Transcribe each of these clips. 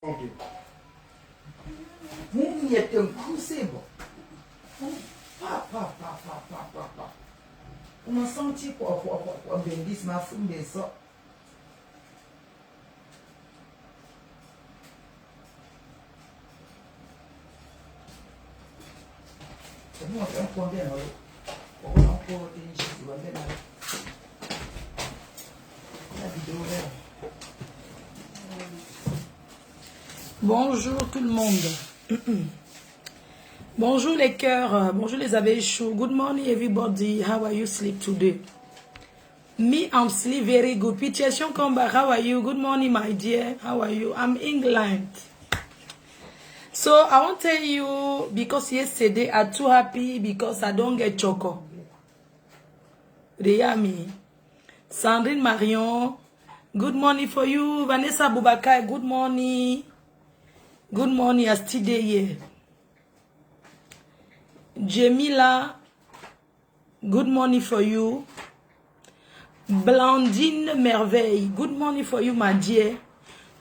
Vous êtes un coup, c'est bon. On m'a senti pour bendis ma femme de ça. C'est bon, on prend bien. On va encore télécharger la vidéo là. Bonjour tout le monde. Bonjour les cœurs, bonjour les abeilles chauds. Good morning everybody. How are you sleep today? Me, I'm sleep very good. Pitiation come back. How are you? Good morning my dear. How are you? I'm England. So I want to tell you because yesterday I'm too happy because I don't get choco. They hear me. Sandrine Marion. Good morning for you. Vanessa Boubacar. Good morning. Good morning, I still there here. Jamila, good morning for you. Blandine Merveille, good morning for you, my dear.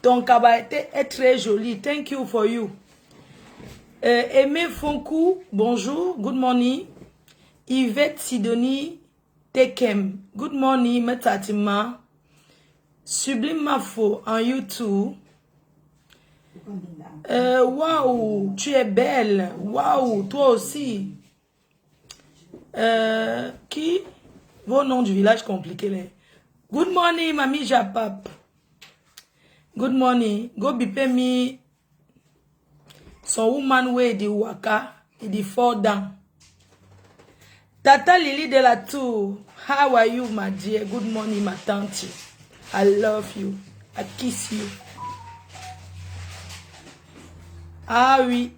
Ton cabas est très joli. Thank you for you. Aimé Fonkou, bonjour, good morning. Yvette Sidonie Tekem, good morning, Metatima. Sublime Mafo en YouTube. Waouh, tu es belle. Waouh, toi aussi. Qui? Vos noms du village compliqué. Là. Good morning, Mami Japap. Good morning. Go bipe mi. Son woman way di waka. Di fall down. Tata Lily de la Tour. How are you, my dear? Good morning, ma tante. I love you. I kiss you. Ah oui.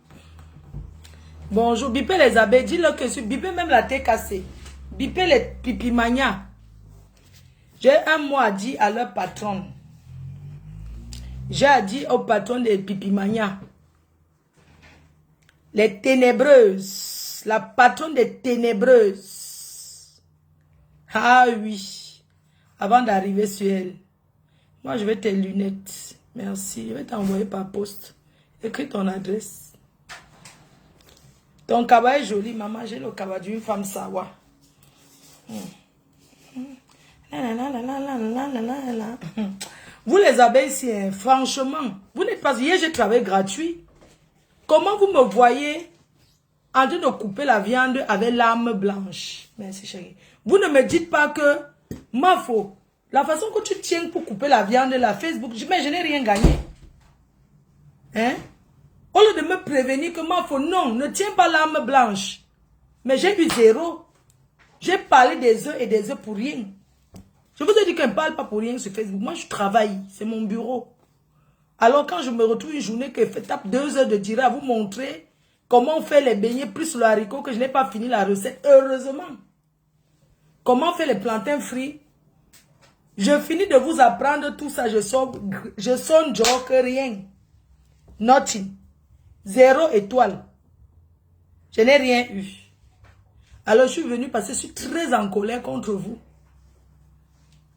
Bonjour. Bipez les abeilles. Dis-leur que je bipez même la tête cassée. Bipez les pipimania. J'ai un mot à dire à leur patron. J'ai à dire au patron des pipimania. Les ténébreuses. La patronne des ténébreuses. Ah oui. Avant d'arriver sur elle. Moi, je vais tes lunettes. Merci. Je vais t'envoyer par poste. Écris ton adresse. Ton cabas est joli, maman. J'ai le cabas d'une femme sawa. Vous les abeilles ici, hein, franchement, vous n'êtes pas... Hier, j'ai travaillé gratuit. Comment vous me voyez en train de couper la viande avec l'arme blanche? Merci, chérie. Vous ne me dites pas que, ma faute, la façon que tu tiens pour couper la viande, la Facebook, mais je n'ai rien gagné. Hein? Au lieu de me prévenir que ma faute, non, ne tiens pas l'arme blanche. Mais j'ai eu zéro. J'ai parlé des œufs et des œufs pour rien. Je vous ai dit qu'on ne parle pas pour rien sur Facebook. Moi, je travaille. C'est mon bureau. Alors, quand je me retrouve une journée que je tape 2 heures de dire à vous montrer comment on fait les beignets plus le haricot, que je n'ai pas fini la recette, heureusement. Comment on fait les plantains frits. Je finis de vous apprendre tout ça. Je sonne joke, rien. Nothing. 0 étoile. Je n'ai rien eu. Alors je suis venu parce que je suis très en colère contre vous.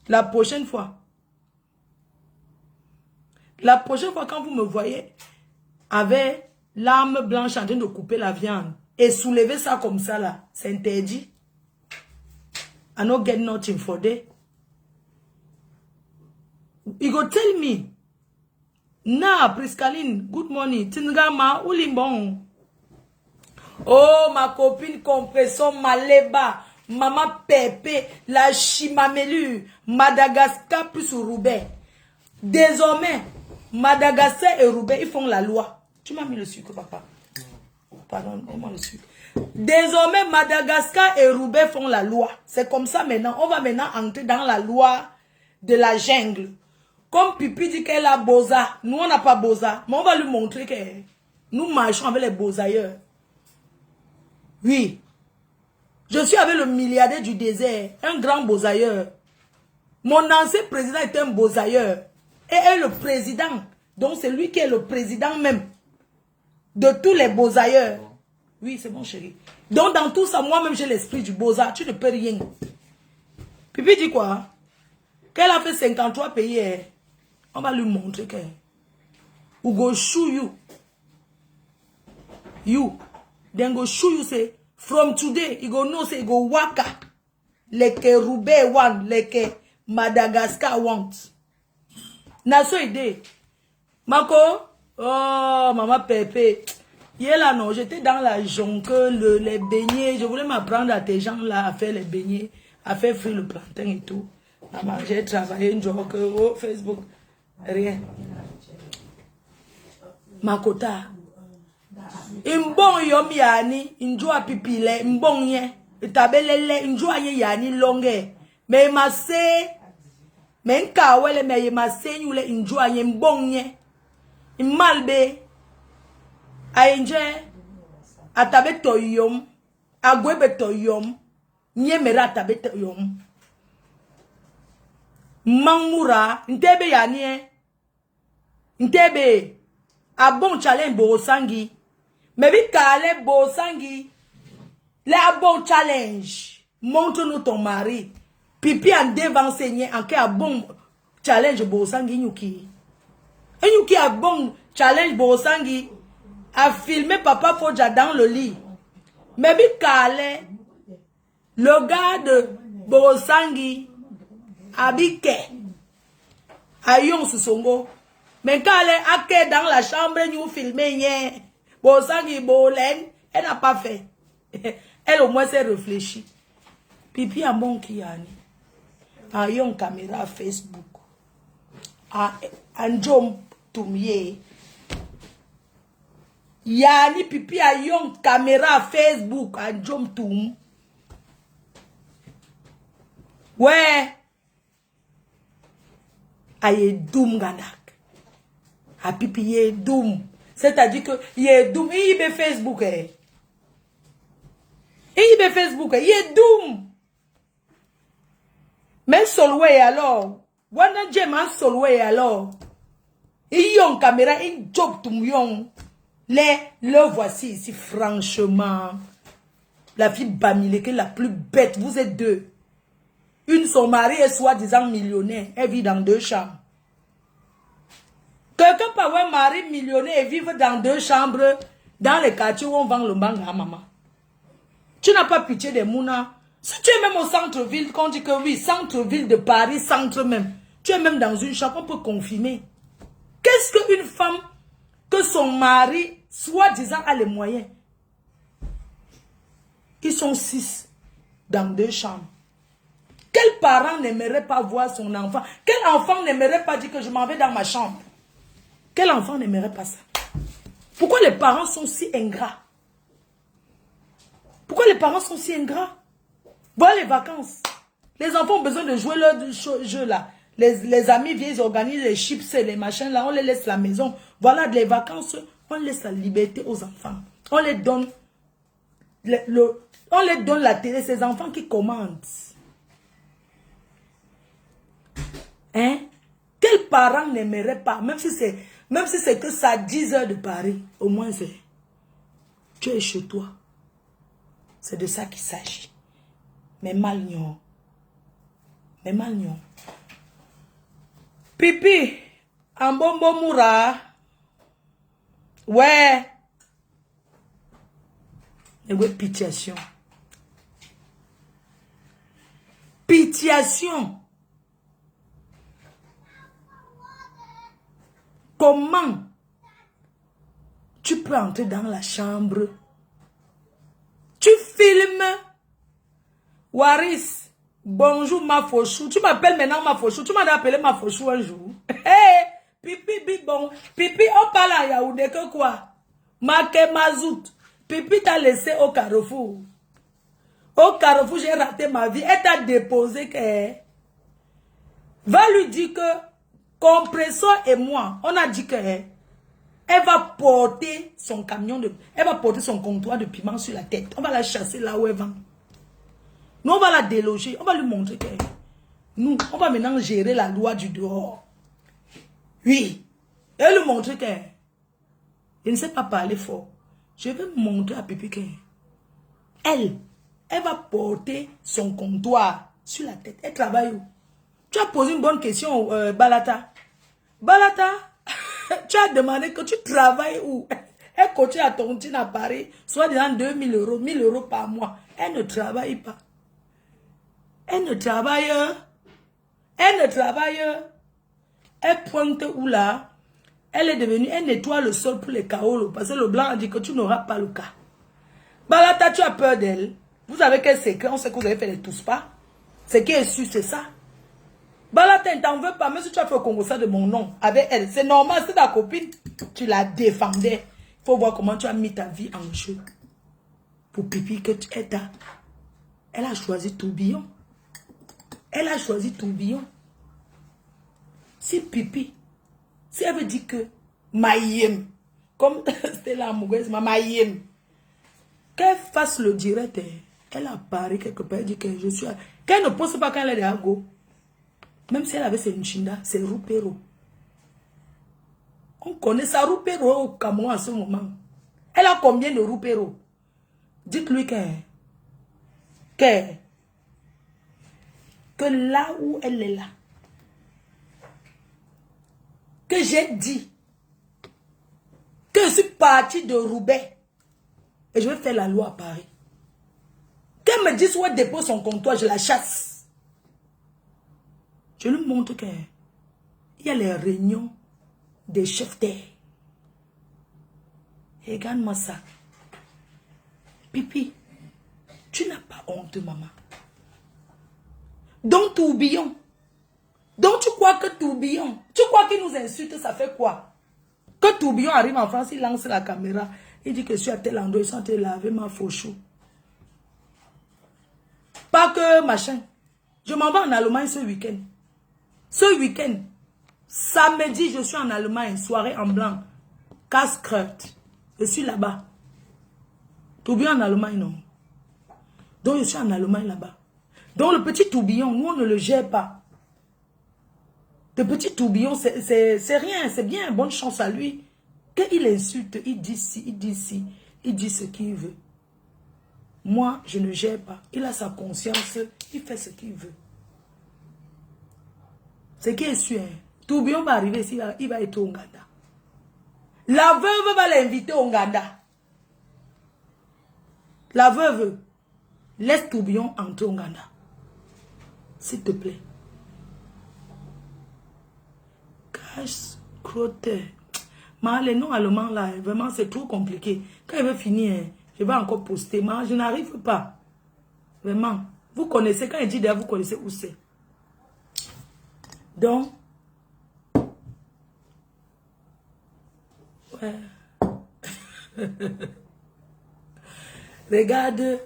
La prochaine fois quand vous me voyez avec l'arme blanche en train de couper la viande et soulever ça comme ça là, c'est interdit. I don't get nothing for that. You go tell me. Na, Priscaline, good morning. Tingama, Ulimbon. Oh, ma copine compression Maleba. Maman Pepe, la Chimamelu, Madagascar plus Roubaix. Désormais, Madagascar et Roubaix, ils font la loi. Tu m'as mis le sucre, papa. Pardon, comment le sucre? Désormais, Madagascar et Roubaix font la loi. C'est comme ça maintenant. On va maintenant entrer dans la loi de la jungle. Comme Pipi dit qu'elle a Boza, nous on n'a pas Boza, mais on va lui montrer que nous marchons avec les Bozailleurs. Oui. Je suis avec le milliardaire du désert, un grand Bozailleur. Mon ancien président était un Bozailleur. Et est le président. Donc c'est lui qui est le président même de tous les Bozailleurs. Oui, c'est bon chéri. Donc dans tout ça, moi-même j'ai l'esprit du Boza. Tu ne peux rien. Pipi dit quoi? Qu'elle a fait 53 pays. On va lui montrer que Ou go show you. You. Then go show you say, from today, you go know say, you go waka. Like a Roubaix want, like a Madagascar want. Na so ide. Mako, oh, maman Pépé. Hier là, non, j'étais dans la jungle, les beignets. Je voulais m'apprendre à tes gens là à faire les beignets, à faire frire le plantain et tout. À manger, travailler, une journée, oh, Facebook. Rien. Makota. Imbon yom yani, injo apipile, imbon ye. Itabelele, injo ye yani longe. Me mase, me nkawele me ye mase nyule injo ye mbon ye. Imalbe. Ayenje atabe toyom agwebe toyom nye mera atabe toyom mangura ntebe yani ntebe abon challenge bo sangi mebi kale bo sangi le abon challenge montre-nous ton mari pipi en devant enseigner en que abon challenge bo sangi nyuki enyuki abon challenge bo sangi a filmé Papa Fodja dans le lit. Mais Kale, le gars de Borosangi, Abike, Ayon Susongo. Mais Kale, Ake dans la chambre, nous filmé, Borosangi, Bolen, elle n'a pas fait. Elle au moins s'est réfléchie. Pipi a mon kiani. Ayon caméra Facebook. Anjom Toumie. Yani pipi a yon caméra Facebook a jom toum. Ouais. Aye doum ganak. A pipi ye doum. C'est-à-dire que ye doum. Il y a Facebook eh. Il y a Facebook eh. Ye doum. Mais solwe alors. Wana djema solwe alors. Il yon caméra in job toum yon. Le voici ici, franchement. La fille Bamileke, la plus bête. Vous êtes deux. Une, son mari est soi-disant millionnaire. Elle vit dans 2 chambres. Quelqu'un peut avoir un mari millionnaire et vivre dans 2 chambres dans les quartiers où on vend le manga, maman. Tu n'as pas pitié des mounas. Si tu es même au centre-ville, quand on dit que oui, centre-ville de Paris, centre même. Tu es même dans une chambre, on peut confirmer. Qu'est-ce qu'une femme que son mari, soi-disant, a les moyens. Ils sont 6 dans 2 chambres. Quel parent n'aimerait pas voir son enfant? Quel enfant n'aimerait pas dire que je m'en vais dans ma chambre? Quel enfant n'aimerait pas ça? Pourquoi les parents sont si ingrats? Pourquoi les parents sont si ingrats? Voilà les vacances. Les enfants ont besoin de jouer leur jeu là. Les amis viennent, ils organisent les chips et les machins là, on les laisse à la maison. Voilà, les vacances, on laisse la liberté aux enfants. On les donne, on les donne la télé, ces enfants qui commandent. Hein? Quel parent n'aimerait pas, même si c'est que ça 10 heures de Paris, au moins c'est, tu es chez toi. C'est de ça qu'il s'agit. Mais mal non. Mais mal non. Pipi, en bombo moura. Ouais. Et ouais, pitiation. Pitiation. Comment tu peux entrer dans la chambre? Tu filmes. Waris. Bonjour ma fauchou. Tu m'appelles maintenant ma fauchou. Tu m'as appelé ma fauchou un jour. Hey, Pipi big bon. Pipi on parle à Yaoundé que quoi? Marqué Mazout. Pipi t'a laissé au Carrefour. Au Carrefour j'ai raté ma vie. Elle t'a déposé que... Va lui dire que Compresseur et moi, on a dit que elle va porter son camion de... Elle va porter son comptoir de piment sur la tête. On va la chasser là où elle vend. Nous, on va la déloger. On va lui montrer que... Nous, on va maintenant gérer la loi du dehors. Oui. Et lui montrer que... Il ne sait pas parler fort. Je vais montrer à Pipi que... Elle va porter son comptoir sur la tête. Elle travaille où? Tu as posé une bonne question, Balata. Balata, Tu as demandé que tu travailles où? Elle continue à tourner à Paris, soit disant 2000 euros, 1000 euros par mois. Elle ne travaille pas. Elle ne travaille. Elle ne travaille. Elle pointe où là? Elle est devenue, elle nettoie le sol pour les caolos. Parce que le blanc a dit que tu n'auras pas le cas. Balata, tu as peur d'elle. Vous savez qu'elle sait qu'on sait que vous avez fait les tous pas. Ce qui est sûr, c'est ça. Balata, elle t'en veut pas. Même si tu as fait au Congo ça de mon nom avec elle. C'est normal, c'est ta copine. Tu la défendais. Il faut voir comment tu as mis ta vie en jeu. Pour pipi que tu es là. Elle a choisi tourbillon. Elle a choisi tourbillon. Si pipi, si elle veut dire que Maïem, comme c'était la amoureuse, Maïem, qu'elle fasse le direct, elle apparaît quelque part, elle dit que je suis... Qu'elle ne pose pas quand elle est à go. Même si elle avait ses Nchinda, c'est Roupero. On connaît ça, Roupero au Cameroun à ce moment. Elle a combien de Roupero? Dites-lui que là où elle est là, que j'ai dit que je suis partie de Roubaix et je vais faire la loi à Paris. Qu'elle me dise où elle dépose son comptoir, je la chasse. Je lui montre qu'il y a les réunions des chefs d'air. Regarde-moi ça. Pipi, tu n'as pas honte, maman. Donc, tourbillon. Donc, tu crois que tourbillon, tu crois qu'il nous insulte, ça fait quoi? Que tourbillon arrive en France, il lance la caméra, il dit que je suis à tel endroit, ils sont en train de laver ma fauchou. Pas que machin. Je m'en vais en Allemagne ce week-end. Ce week-end, samedi, je suis en Allemagne, soirée en blanc. Casse-crotte. Je suis là-bas. Tourbillon en Allemagne, non. Donc, je suis en Allemagne là-bas. Donc, le petit tourbillon, nous, on ne le gère pas. Le petit tourbillon, c'est rien, c'est bien, bonne chance à lui. Qu'il insulte, il dit ci, il dit ci, il dit ce qu'il veut. Moi, je ne gère pas. Il a sa conscience, il fait ce qu'il veut. Ce qui est sûr, tourbillon va arriver ici, il va être au Ouganda. La veuve va l'inviter au Ouganda. La veuve, laisse tourbillon entrer au Ouganda. S'il te plaît. Cache, crotte. Mais les noms allemands là, vraiment c'est trop compliqué. Quand il veut finir, je vais encore poster. Mais je n'arrive pas. Vraiment. Vous connaissez, quand il dit d'ailleurs, vous connaissez où c'est. Donc, ouais. Regarde.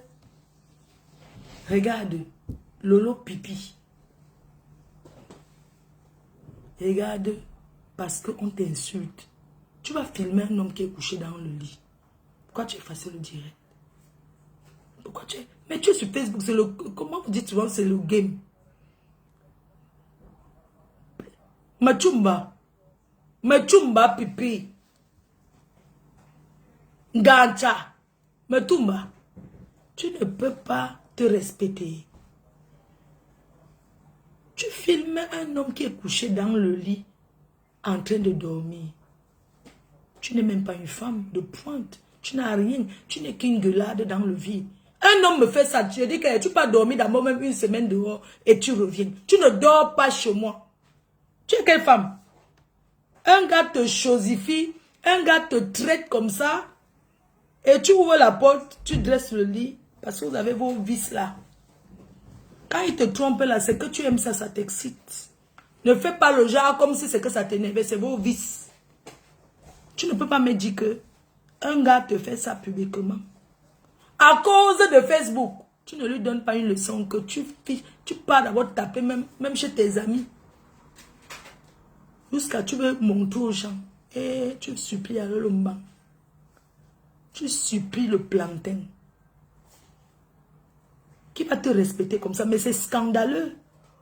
Regarde. Lolo pipi. Regarde. Parce qu'on t'insulte. Tu vas filmer un homme qui est couché dans le lit. Pourquoi tu effaces le direct? Pourquoi tu es... Mais tu es sur Facebook, c'est le... Comment vous dites souvent, c'est le game. Machumba. Machumba pipi. Gancha. Matumba. Tu ne peux pas te respecter. Tu filmes un homme qui est couché dans le lit en train de dormir. Tu n'es même pas une femme de pointe. Tu n'as rien. Tu n'es qu'une gueulade dans le vide. Un homme me fait ça. Tu dis que tu peux dormir d'abord même une semaine dehors et tu reviens. Tu ne dors pas chez moi. Tu es quelle femme? Un gars te chosifie. Un gars te traite comme ça. Et tu ouvres la porte. Tu dresses le lit. Parce que vous avez vos vices là. Quand il te trompe là, c'est que tu aimes ça, ça t'excite. Ne fais pas le genre comme si c'est que ça t'énerve. C'est vos vices. Tu ne peux pas me dire que un gars te fait ça publiquement. À cause de Facebook, tu ne lui donnes pas une leçon que tu pars d'abord taper même chez tes amis. Jusqu'à tu veux montrer aux gens. Et tu supplies avec le banc. Tu supplies le plantain. Qui va te respecter comme ça? Mais c'est scandaleux.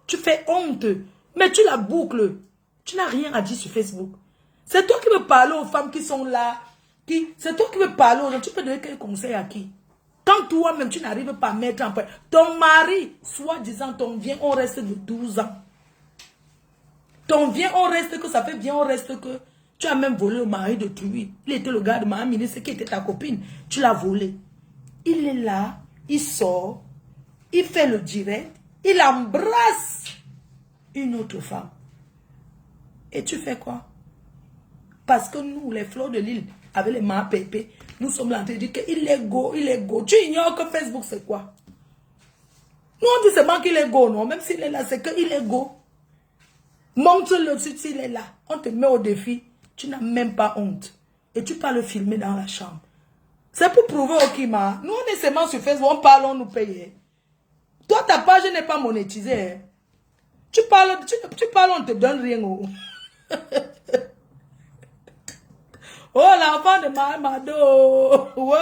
Tu fais honte. Mais tu la boucles. Tu n'as rien à dire sur Facebook. C'est toi qui veux parler aux femmes qui sont là. C'est toi qui veux parler aux gens. Tu peux donner quel conseil à qui? Quand toi-même, tu n'arrives pas à mettre en place. Ton mari, soi-disant, ton bien, on reste de 12 ans. Ton bien, on reste que ça fait bien, on reste que Tu as même volé le mari de Tui. Il était le gars de ma ministre qui était ta copine. Tu l'as volé. Il est là, il sort, il fait le direct, il embrasse une autre femme. Et tu fais quoi? Parce que nous, les fleurs de l'île, avec les mains pépées, nous sommes là en train de dire qu'il est go, il est go. Tu ignores que Facebook, c'est quoi? Nous, on dit seulement qu'il est go, non? Même s'il est là, c'est qu'il est go. Montre-le s'il est là. On te met au défi. Tu n'as même pas honte. Et tu peux le filmer dans la chambre. C'est pour prouver au Kima. Nous, on est seulement sur Facebook, on parle, on nous paye. Toi, ta page n'est pas monétisée. Tu parles, on ne te donne rien. Oh, l'enfant de Mahamado. Oh,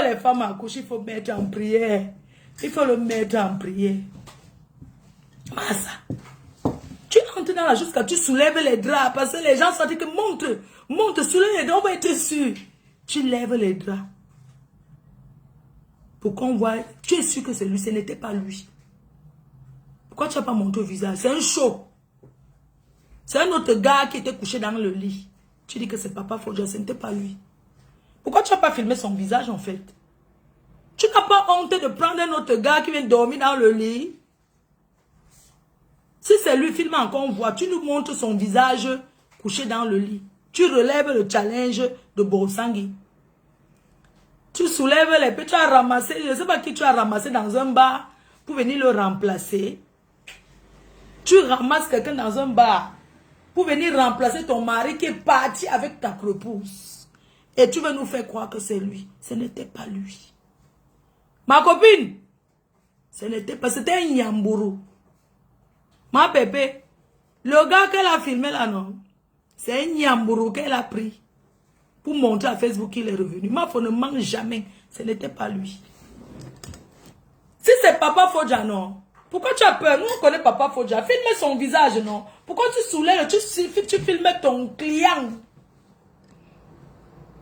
les femmes accouchent, il faut mettre en prière. Il faut le mettre en prière. Massa. Tu entres dans la jusqu'à tu soulèves les draps. Parce que les gens sont dit que monte, soulève les draps, on va être sûr. Tu lèves les draps. Pour qu'on voit, tu es sûr que c'est lui, ce n'était pas lui. Pourquoi tu n'as pas monté au visage? C'est un show. C'est un autre gars qui était couché dans le lit. Tu dis que c'est Papa Foja, ce n'était pas lui. Pourquoi tu n'as pas filmé son visage en fait? Tu n'as pas honte de prendre un autre gars qui vient dormir dans le lit? Si c'est lui, filme encore, on voit. Tu nous montres son visage couché dans le lit. Tu relèves le challenge de Borsangui. Tu soulèves les pieds, tu as ramassé, je ne sais pas qui tu as ramassé dans un bar pour venir le remplacer. Tu ramasses quelqu'un dans un bar pour venir remplacer ton mari qui est parti avec ta crepousse. Et tu veux nous faire croire que c'est lui. Ce n'était pas lui. Ma copine, ce n'était pas, c'était un Nyamburu. Ma pépé, le gars qu'elle a filmé là, non, c'est un Nyamburu qu'elle a pris pour montrer à Facebook qu'il est revenu. Ma fille ne ment jamais. Ce n'était pas lui. Si c'est Papa Foja, non. Pourquoi tu as peur? Nous, on connaît Papa Foja. Filme son visage, non. Pourquoi tu soulèves, tu filmes ton client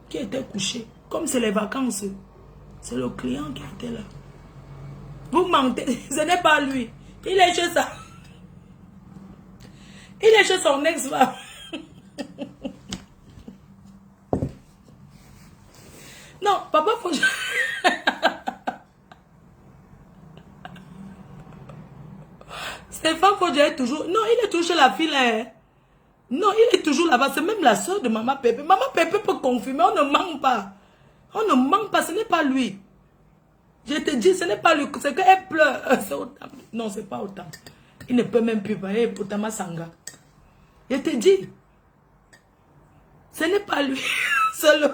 qui était couché. Comme c'est les vacances. C'est le client qui était là. Vous mentez. Ce n'est pas lui. Il est chez ça. Il est chez son ex-femme. Non, Papa Foja. Stéphane Foja est toujours... Non, il est toujours chez la fille là. Non, il est toujours là-bas. C'est même la soeur de Maman Pépé. Maman Pépé peut confirmer. On ne ment pas. On ne ment pas. Ce n'est pas lui. Je te dis, ce n'est pas lui. C'est qu'elle pleure. Non, c'est pas autant. Il ne peut même plus parler pour Tama Sanga. Je te dis. Ce n'est pas lui. C'est le...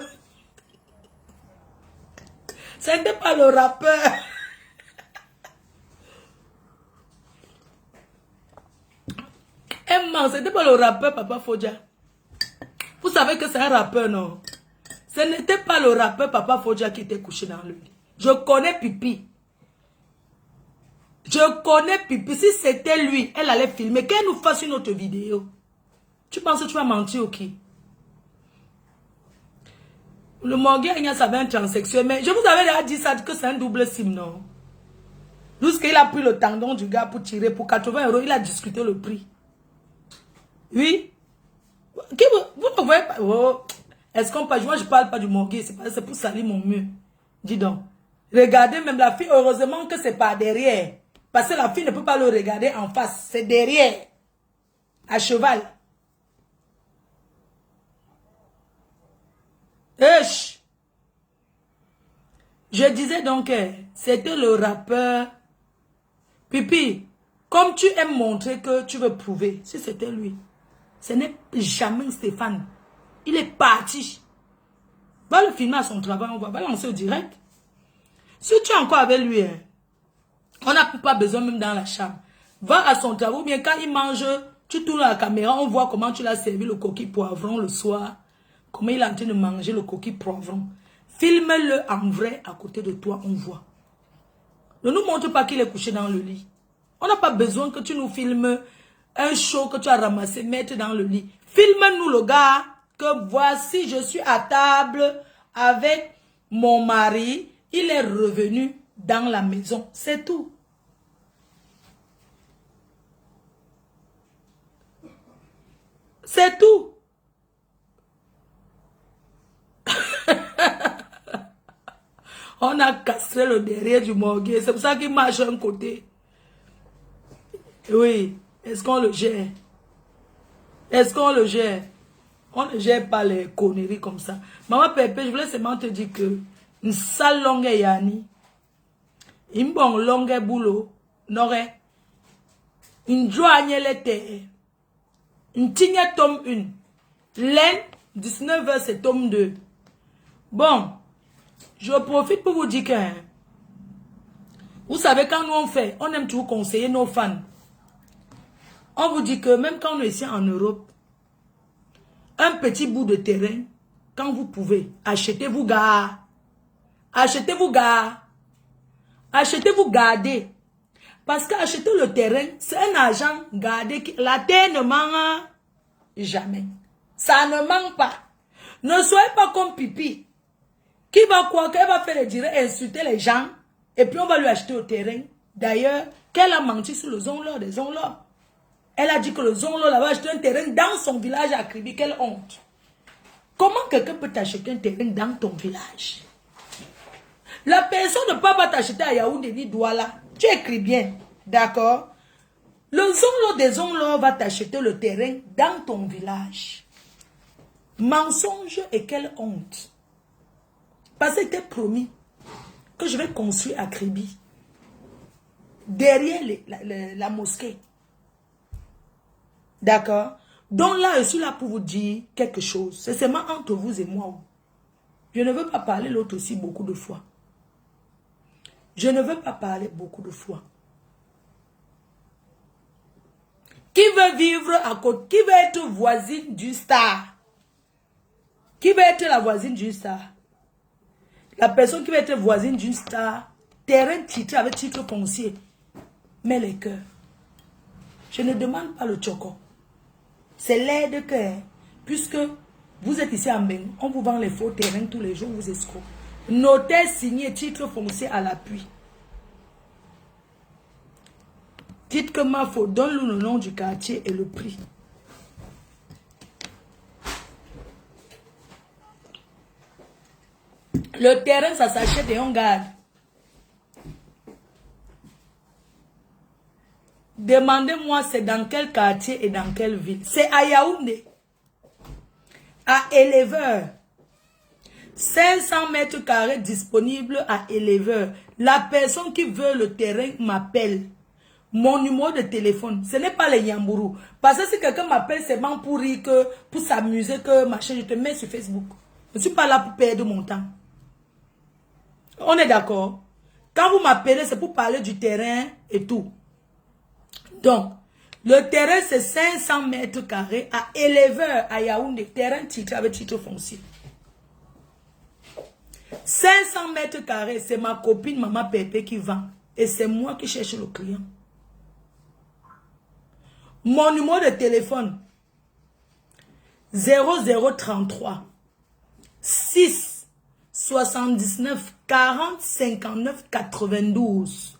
Ce n'était pas le rappeur. Ce n'était pas le rappeur Papa Foja. Vous savez que c'est un rappeur, non? Ce n'était pas le rappeur Papa Foja qui était couché dans le lit. Je connais Pipi. Je connais Pipi. Si c'était lui, elle allait filmer. Qu'elle nous fasse une autre vidéo. Tu penses que tu vas mentir ou qui? Le Morgan Agnès avait un transsexuel, mais je vous avais déjà dit ça, que c'est un double sim, non? Lorsqu'il a pris le tendon du gars pour tirer pour 80 €, il a discuté le prix. Oui. Vous ne voyez pas? Oh. Est-ce qu'on parle? Moi, je ne parle pas du Morgan, c'est pour salir mon mur. Dis donc. Regardez même la fille, heureusement que c'est pas derrière. Parce que la fille ne peut pas le regarder en face, c'est derrière. À cheval. Je disais donc, c'était le rappeur. Pipi, comme tu aimes montrer que tu veux prouver, si c'était lui, ce n'est jamais Stéphane. Il est parti. Va le filmer à son travail, on va lancer au direct. Si tu es encore avec lui, on n'a pas besoin même dans la chambre. Va à son travail, ou bien quand il mange, tu tournes la caméra, on voit comment tu l'as servi le coquille poivron le soir. Comment il est en train de manger le coquille poivron. Filme-le en vrai à côté de toi, on voit. Ne nous montre pas qu'il est couché dans le lit. On n'a pas besoin que tu nous filmes un show que tu as ramassé, mettre dans le lit. Filme-nous le gars, que voici, je suis à table avec mon mari. Il est revenu dans la maison. C'est tout. C'est tout. On a castré le derrière du morguet. C'est pour ça qu'il marche d'un côté. Oui. Est-ce qu'on le gère? Est-ce qu'on le gère? On ne gère pas les conneries comme ça. Maman Pépé, je voulais seulement te dire que une sale longue yani. Une bonne longue boulot. N'aurait. Une joigne l'été. Une tigne tome 1. Laine, 19h, c'est tome 2. Bon. Je profite pour vous dire que, vous savez, quand nous on fait, on aime toujours conseiller nos fans. On vous dit que même quand on est ici en Europe, un petit bout de terrain, quand vous pouvez, achetez-vous gars. Achetez-vous gars. Achetez-vous gardez. Parce qu'acheter le terrain, c'est un argent gardé. La terre ne manque jamais. Ça ne manque pas. Ne soyez pas comme Pipi. Qui va quoi? Qu'elle va faire le direct, insulter les gens. Et puis on va lui acheter au terrain. D'ailleurs, qu'elle a menti sur le zonlor des zonlor. Elle a dit que le zonlor va acheter un terrain dans son village à Kribi. Quelle honte. Comment quelqu'un peut t'acheter un terrain dans ton village? La personne ne peut pas t'acheter à Yaoundé ni Douala. Tu écris bien. D'accord? Le zonlor des zonlor va t'acheter le terrain dans ton village. Mensonge et quelle honte. Parce que c'était promis que je vais construire à Kribi. Derrière la mosquée. D'accord? Donc là, je suis là pour vous dire quelque chose. C'est seulement entre vous et moi. Je ne veux pas parler l'autre aussi beaucoup de fois. Je ne veux pas parler beaucoup de fois. Qui veut vivre à côté? Qui veut être voisine du star? Qui veut être la voisine du star? La personne qui veut être voisine d'une star, terrain titré avec titre foncier, met les cœurs. Je ne demande pas le choco. C'est l'aide que, puisque vous êtes ici en Bénin, on vous vend les faux terrains tous les jours, vous escroquez. Notaire signé, titre foncier à l'appui. Dites que ma faute, donne-nous le nom du quartier et le prix. Le terrain, ça s'achète et on garde. Demandez-moi, c'est dans quel quartier et dans quelle ville. C'est à Yaoundé. À Éleveur. 500 mètres carrés disponibles à Éleveur. La personne qui veut le terrain m'appelle. Mon numéro de téléphone, ce n'est pas les Yambourou. Parce que si quelqu'un m'appelle, c'est bon pour rire, pour s'amuser, que machin, je te mets sur Facebook. Je ne suis pas là pour perdre mon temps. On est d'accord? Quand vous m'appelez, c'est pour parler du terrain et tout. Donc, le terrain, c'est 500 mètres carrés à Éleveur, à Yaoundé. Terrain titré avec titre foncier. 500 mètres carrés, c'est ma copine Maman Pépé qui vend. Et c'est moi qui cherche le client. Mon numéro de téléphone, 0033 6 79 40 59 92.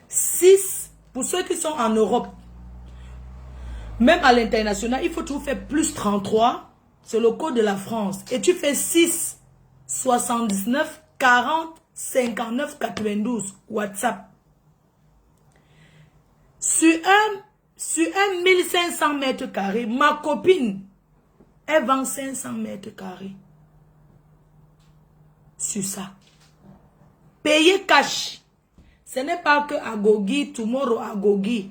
6, pour ceux qui sont en Europe, même à l'international, il faut toujours faire plus 33, c'est le code de la France. Et tu fais 6 79 40 59 92, WhatsApp. Sur un 1500 mètres carrés, ma copine, elle vend 500 mètres carrés. Sur ça. Payer cash. Ce n'est pas que Agogi, tomorrow Agogi.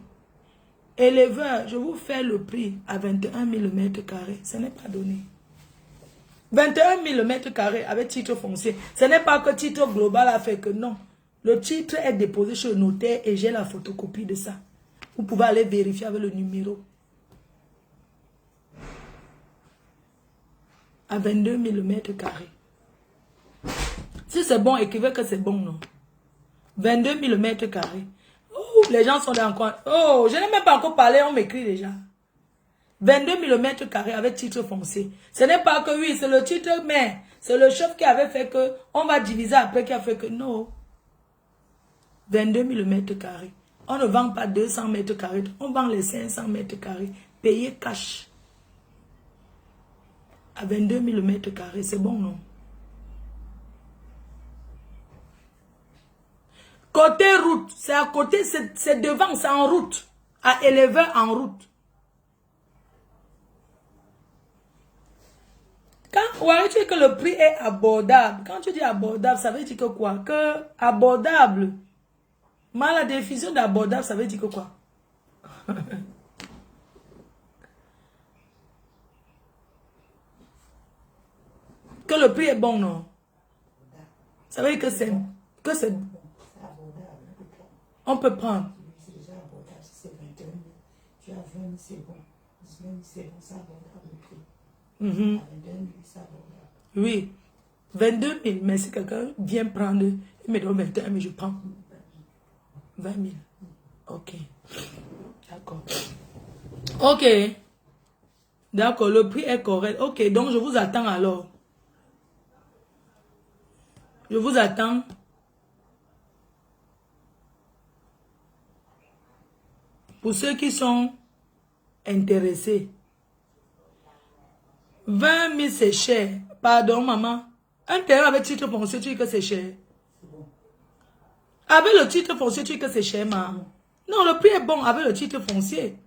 Éleveur, je vous fais le prix à 21 000 mètres carrés. Ce n'est pas donné. 21 000 mètres carrés avec titre foncier. Ce n'est pas que titre global a fait que non. Le titre est déposé chez le notaire et j'ai la photocopie de ça. Vous pouvez aller vérifier avec le numéro. À 22 000 mètres carrés. Si c'est bon, écrivez que c'est bon, non? 22 000 mètres carrés. Oh, les gens sont encore... Oh, je n'ai même pas encore parlé, on m'écrit déjà. 22 000 mètres carrés avec titre foncier. Ce n'est pas que oui, c'est le titre, mais c'est le chef qui avait fait que on va diviser après qui a fait que non. 22 000 mètres carrés. On ne vend pas 200 mètres carrés, on vend les 500 mètres carrés. Payé cash. À 22 000 mètres carrés, c'est bon, non? Côté route, c'est à côté, c'est devant, c'est en route. À éleveur en route. Quand ouais, tu dis que le prix est abordable, quand tu dis abordable, ça veut dire que quoi? Que abordable. Mais la définition d'abordable, ça veut dire que quoi? Que le prix est bon, non? Ça veut dire que c'est... On peut prendre. C'est déjà abordable. Si c'est 21 000, tu as 20 000, c'est bon. 19 000, c'est bon, c'est abordable le prix. À 22 000, c'est abordable. Oui. 22 000, mais si quelqu'un vient prendre, il me donne 21 000, je prends. 20 000. Ok. D'accord. Ok. D'accord, le prix est correct. Ok, donc je vous attends alors. Je vous attends. Pour ceux qui sont intéressés. 20 000, c'est cher. Pardon, maman. Un terrain avec titre foncier, tu dis que c'est cher. Avec le titre foncier, tu dis que c'est cher, maman. Non, le prix est bon avec le titre foncier.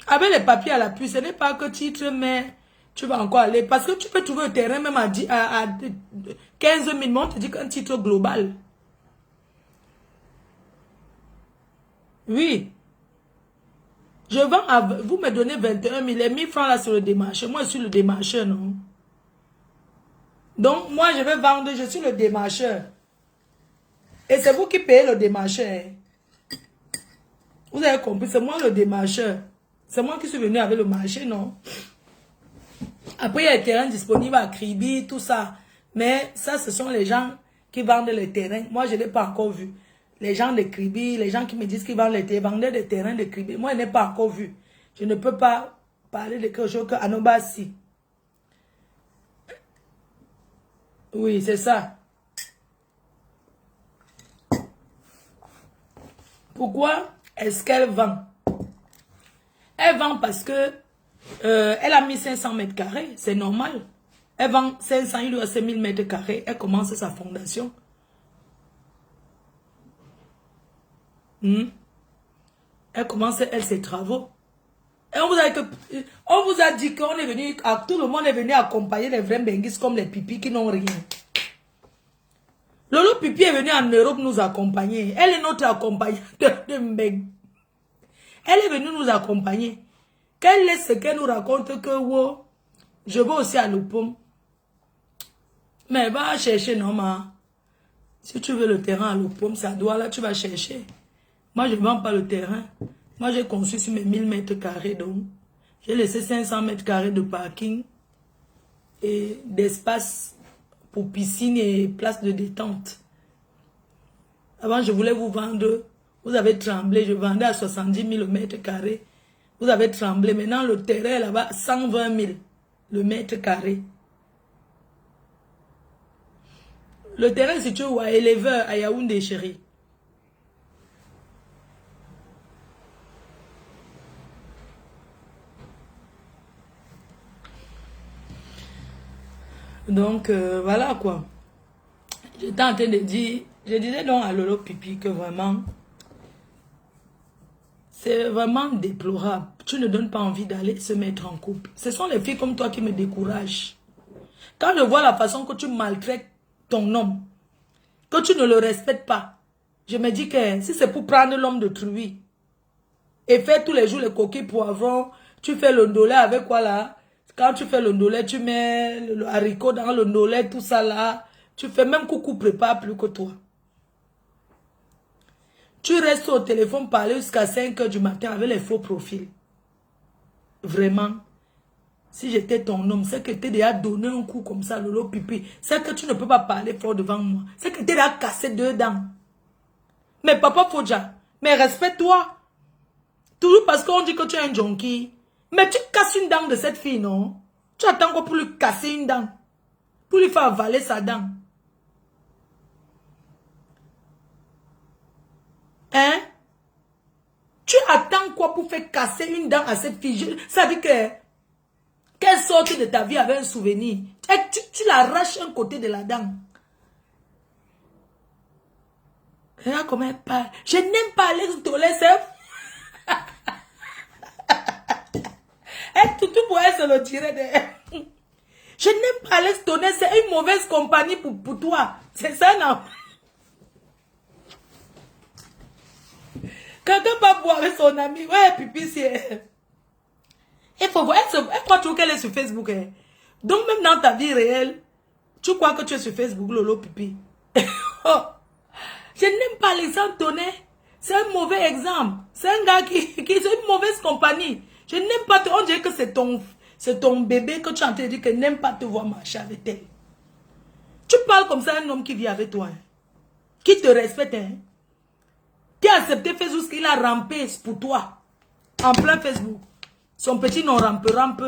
Avec les papiers à l'appui, ce n'est pas que titre, mais tu vas encore aller. Parce que tu peux trouver un terrain même à 15 000, mais on te dit qu'un titre global. Oui. Je vends à... Vous me donnez 21 000. Les 1000 francs là sur le démarcheur. Moi, je suis le démarcheur, non? Donc, moi, je vais vendre. Je suis le démarcheur. Et c'est vous qui payez le démarcheur. Vous avez compris? C'est moi le démarcheur. C'est moi qui suis venu avec le marché, non? Après, il y a les terrains disponibles à Kribi, tout ça. Mais ça, ce sont les gens qui vendent les terrains. Moi, je ne l'ai pas encore vu. Les gens de Kribi, les gens qui me disent qu'ils vendent les terrains, vendaient des terrains de Kribi. Moi, je n'ai pas encore vu. Je ne peux pas parler de quelque chose qu'à Nobasi. Oui, c'est ça. Pourquoi est-ce qu'elle vend? Elle vend parce que elle a mis 500 mètres carrés. C'est normal. Elle vend 500, il lui reste 1000 mètres carrés. Elle commence sa fondation. Elle commence, elle, ses travaux. Et on vous a dit qu'on est venu, tout le monde est venu accompagner les vrais benguis comme les pipis qui n'ont rien. Lolo Pipi est venu en Europe nous accompagner. Elle est notre accompagnateur de Mbeng. Elle est venue nous accompagner. Qu'elle laisse ce qu'elle nous raconte que wow, je vais aussi à Lopom. Mais va chercher, non, ma. Si tu veux le terrain à Lopom, ça doit là, tu vas chercher. Moi, je ne vends pas le terrain. Moi, j'ai conçu sur mes 1000 mètres carrés, donc. J'ai laissé 500 mètres carrés de parking et d'espace pour piscine et place de détente. Avant, je voulais vous vendre. Vous avez tremblé. Je vendais à 70 000 le mètre carré. Vous avez tremblé. Maintenant, le terrain là-bas, 120 000 le mètre carré. Le terrain situé où à éleveur à Yaoundé, chérie. Donc, voilà quoi. J'étais en train de dire, je disais donc à Lolo Pipi que vraiment, c'est vraiment déplorable. Tu ne donnes pas envie d'aller se mettre en couple. Ce sont les filles comme toi qui me découragent. Quand je vois la façon que tu maltraites ton homme, que tu ne le respectes pas, je me dis que si c'est pour prendre l'homme de truie et faire tous les jours les coquilles poivrons, tu fais le ndolé avec quoi là? Quand tu fais le ndolé, tu mets le haricot dans le ndolé, tout ça là. Tu fais même coucou prépare plus que toi. Tu restes au téléphone parler jusqu'à 5 h du matin avec les faux profils. Vraiment. Si j'étais ton homme, c'est que tu t'es déjà donné un coup comme ça, Lolo Pipi. C'est que tu ne peux pas parler fort devant moi. C'est que tu t'es déjà cassé 2 dents. Mais papa Fodja, mais respecte-toi. Toujours parce qu'on dit que tu es un junkie. Mais tu casses une dent de cette fille, non? Tu attends quoi pour lui casser une dent? Pour lui faire avaler sa dent? Hein? Tu attends quoi pour faire casser une dent à cette fille? Ça veut dire que qu'elle sorte de ta vie avec un souvenir. Tu l'arraches un côté de la dent. Regarde comment elle parle. Je n'aime pas Alex Tolé, tout pour elle se le tirer de... Je n'aime pas Alex Tolé, c'est une mauvaise compagnie pour toi. C'est ça, non? Quelqu'un va boire avec son ami. Ouais, pipi, c'est... Il faut voir. Elle croit toujours qu'elle est sur Facebook. Hein. Donc, même dans ta vie réelle, tu crois que tu es sur Facebook, Lolo, pipi. Oh. Je n'aime pas Alexandre Tonnet. C'est un mauvais exemple. C'est un gars qui est une mauvaise compagnie. Je n'aime pas... On dirait que c'est ton bébé que tu es en train de dire que n'aime pas te voir marcher avec elle. Tu parles comme ça à un homme qui vit avec toi. Hein. Qui te respecte. Hein. Qui a accepté Facebook, qu'il a rampé pour toi. En plein Facebook. Son petit nom rampe.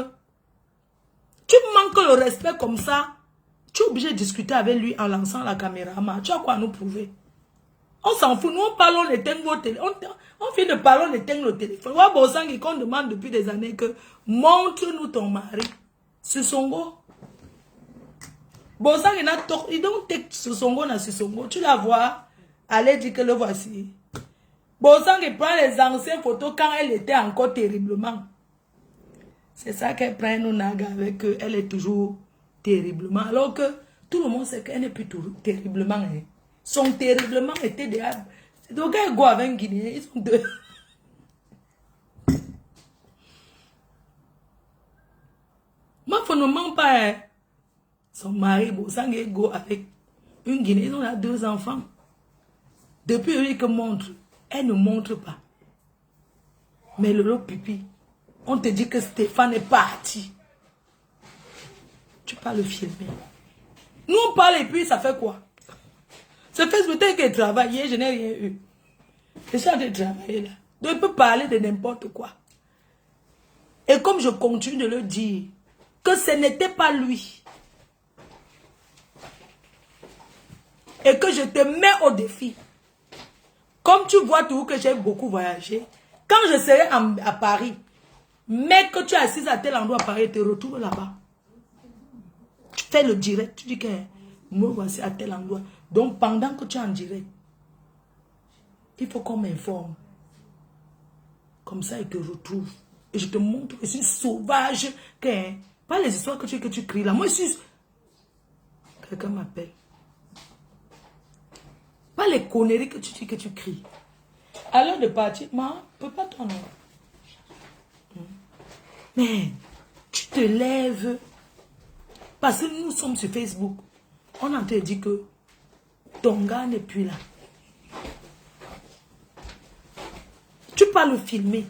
Tu manques le respect comme ça. Tu es obligé de discuter avec lui en lançant la caméra. Tu as quoi à nous prouver? On s'en fout. Nous, on parle, on éteint vos téléphones. On fait de parler, on éteint le téléphone. Ouais, Bosangi, qu'on demande depuis des années que montre-nous ton mari. Susongo. Bosangi, il don't take Susongo na Susongo. Tu la vois. Allez dire que le voici. Bosangi prend les anciennes photos quand elle était encore terriblement. C'est ça qu'elle prend nous naga avec eux. Elle est toujours terriblement. Alors que tout le monde sait qu'elle n'est plus toujours terriblement. Hein. Son terriblement était déjà... Donc elle go avec un Guinéen. Ils sont deux. Moi, il ne ment pas. Hein. Son mari, Bosangi, go avec une Guinéenne. Ils ont 2 enfants. Depuis lui que montre, elle ne montre pas. Mais le pipi. On te dit que Stéphane est parti. Tu peux le filmer. Nous, on parle et puis ça fait quoi? C'est Facebook qu'elle travaille. Je n'ai rien eu. Je suis en train de travailler là. Donc, il peut parler de n'importe quoi. Et comme je continue de le dire, que ce n'était pas lui. Et que je te mets au défi. Comme tu vois toujours que j'ai beaucoup voyagé. Quand je serai à Paris, mais que tu es assise à tel endroit à Paris, te retrouves là-bas. Tu fais le direct, tu dis que me voici à tel endroit. Donc pendant que tu es en direct, il faut qu'on m'informe. Comme ça, il te retrouve. Et je te montre que je suis sauvage. Que, pas les histoires que tu cries là. Moi, je suis... Quelqu'un m'appelle. Pas les conneries que tu dis que tu cries. À l'heure de partir, moi, peux pas ton nom. Mais tu te lèves. Parce que nous sommes sur Facebook. On a te dit que ton gars n'est plus là. Tu peux le filmer.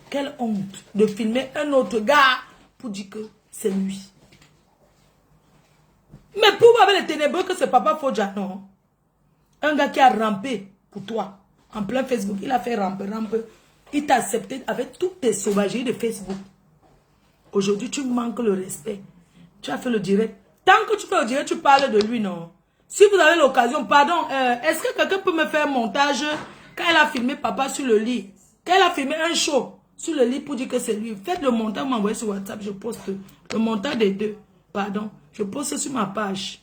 Quelle honte de filmer un autre gars pour dire que c'est lui. Mais pour avec les ténébreux que c'est papa Fodja, non. Un gars qui a rampé pour toi. En plein Facebook. Il a fait ramper. Il t'a accepté avec toutes tes sauvageries de Facebook. Aujourd'hui, tu manques le respect. Tu as fait le direct. Tant que tu fais le direct, tu parles de lui, non? Si vous avez l'occasion, pardon, est-ce que quelqu'un peut me faire un montage quand elle a filmé papa sur le lit? Quand elle a filmé un show sur le lit pour dire que c'est lui. Faites le montage, m'envoyez sur WhatsApp, je poste le montage des deux. Pardon, je poste sur ma page.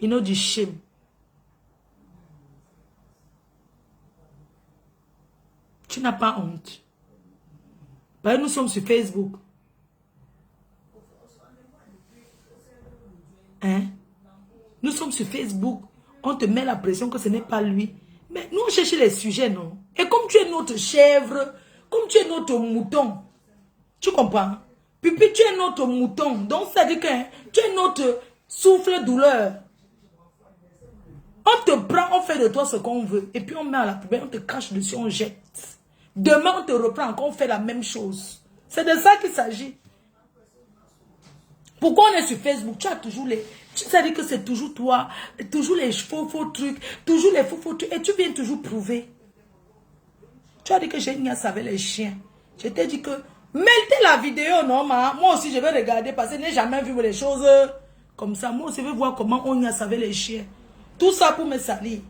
You know du shame. Tu n'as pas honte. Parce que nous sommes sur Facebook. Hein? Nous sommes sur Facebook. On te met la pression que ce n'est pas lui. Mais nous, on cherche les sujets, non? Et comme tu es notre chèvre, comme tu es notre mouton, tu comprends? Pipi, tu es notre mouton. Donc, ça dit que tu es notre souffle-douleur. On te prend, on fait de toi ce qu'on veut. Et puis, on met à la poubelle, on te crache dessus, on jette. Demain, on te reprend encore, on fait la même chose. C'est de ça qu'il s'agit. Pourquoi on est sur Facebook? Tu as toujours les... Tu sais que c'est toujours toi, toujours les faux trucs, toujours les faux trucs. Et tu viens toujours prouver. Tu as dit que j'ai une niasse avec les chiens. Je t'ai dit que... Mettez la vidéo, non, moi aussi, je vais regarder parce que je n'ai jamais vu les choses comme ça. Moi aussi, je vais voir comment on niasse avec les chiens. Tout ça pour me salir.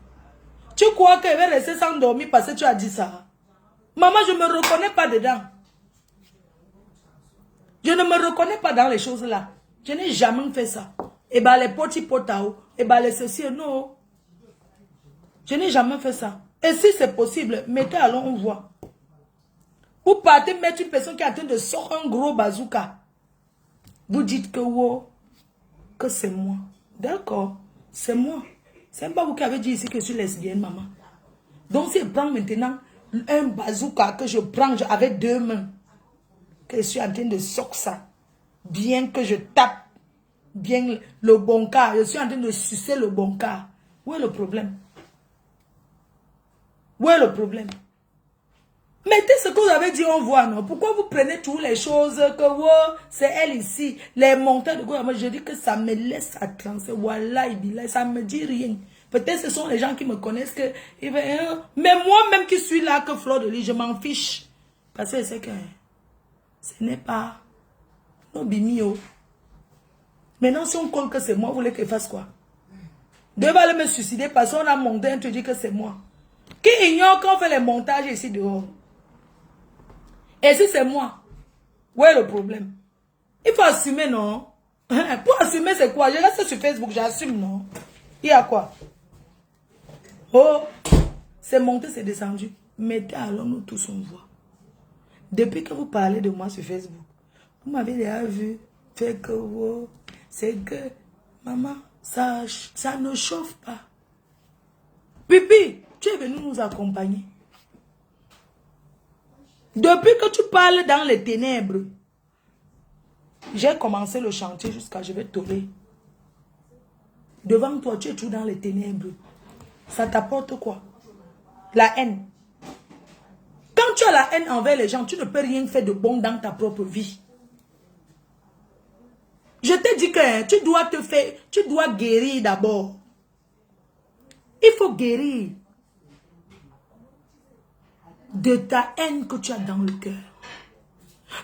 Tu crois qu'elle va rester sans dormir parce que tu as dit ça? Maman, je ne me reconnais pas dedans. Je ne me reconnais pas dans les choses là. Je n'ai jamais fait ça. Et bah les petits potao, et bah les ceci, non. Je n'ai jamais fait ça. Et si c'est possible, mettez alors on voit. Vous partez mettre une personne qui est en train de sortir un gros bazooka. Vous dites que wow, que c'est moi. D'accord, c'est moi. C'est même pas vous qui avez dit ici que je suis lesbienne, maman. Donc si je prends maintenant un bazooka que je prends avec 2 mains, que je suis en train de sortir ça, bien que je tape bien le bon cas, je suis en train de sucer le bon cas. Où est le problème? Où est le problème? Mettez ce que vous avez dit, on voit, non? Pourquoi vous prenez toutes les choses que, wow, c'est elle ici, les montants de quoi? Moi, je dis que ça me laisse à transer. Voilà, ça me dit rien. Peut-être ce sont les gens qui me connaissent que, mais moi-même qui suis là, que Fleur de Lis, je m'en fiche. Parce que c'est que, ce n'est pas, non, bimio. Maintenant, si on colle que c'est moi, vous voulez que je fasse quoi? Deux va aller me suicider parce qu'on a monté, on te dit que c'est moi. Qui ignore qu'on fait les montages ici dehors? Et si c'est moi, où est le problème? Il faut assumer, non? Pour assumer, c'est quoi? Je reste sur Facebook, j'assume, non? Il y a quoi? Oh, c'est monté, c'est descendu. Mettez alors nous tous on voit. Depuis que vous parlez de moi sur Facebook, vous m'avez déjà vu, fait que, oh, c'est que, maman, ça ne chauffe pas. Pipi, tu es venu nous accompagner. Depuis que tu parles dans les ténèbres, j'ai commencé le chantier jusqu'à je vais tourner. Devant toi, tu es toujours dans les ténèbres. Ça t'apporte quoi? La haine. Quand tu as la haine envers les gens, tu ne peux rien faire de bon dans ta propre vie. Je t'ai dit que tu dois guérir d'abord. Il faut guérir de ta haine que tu as dans le cœur.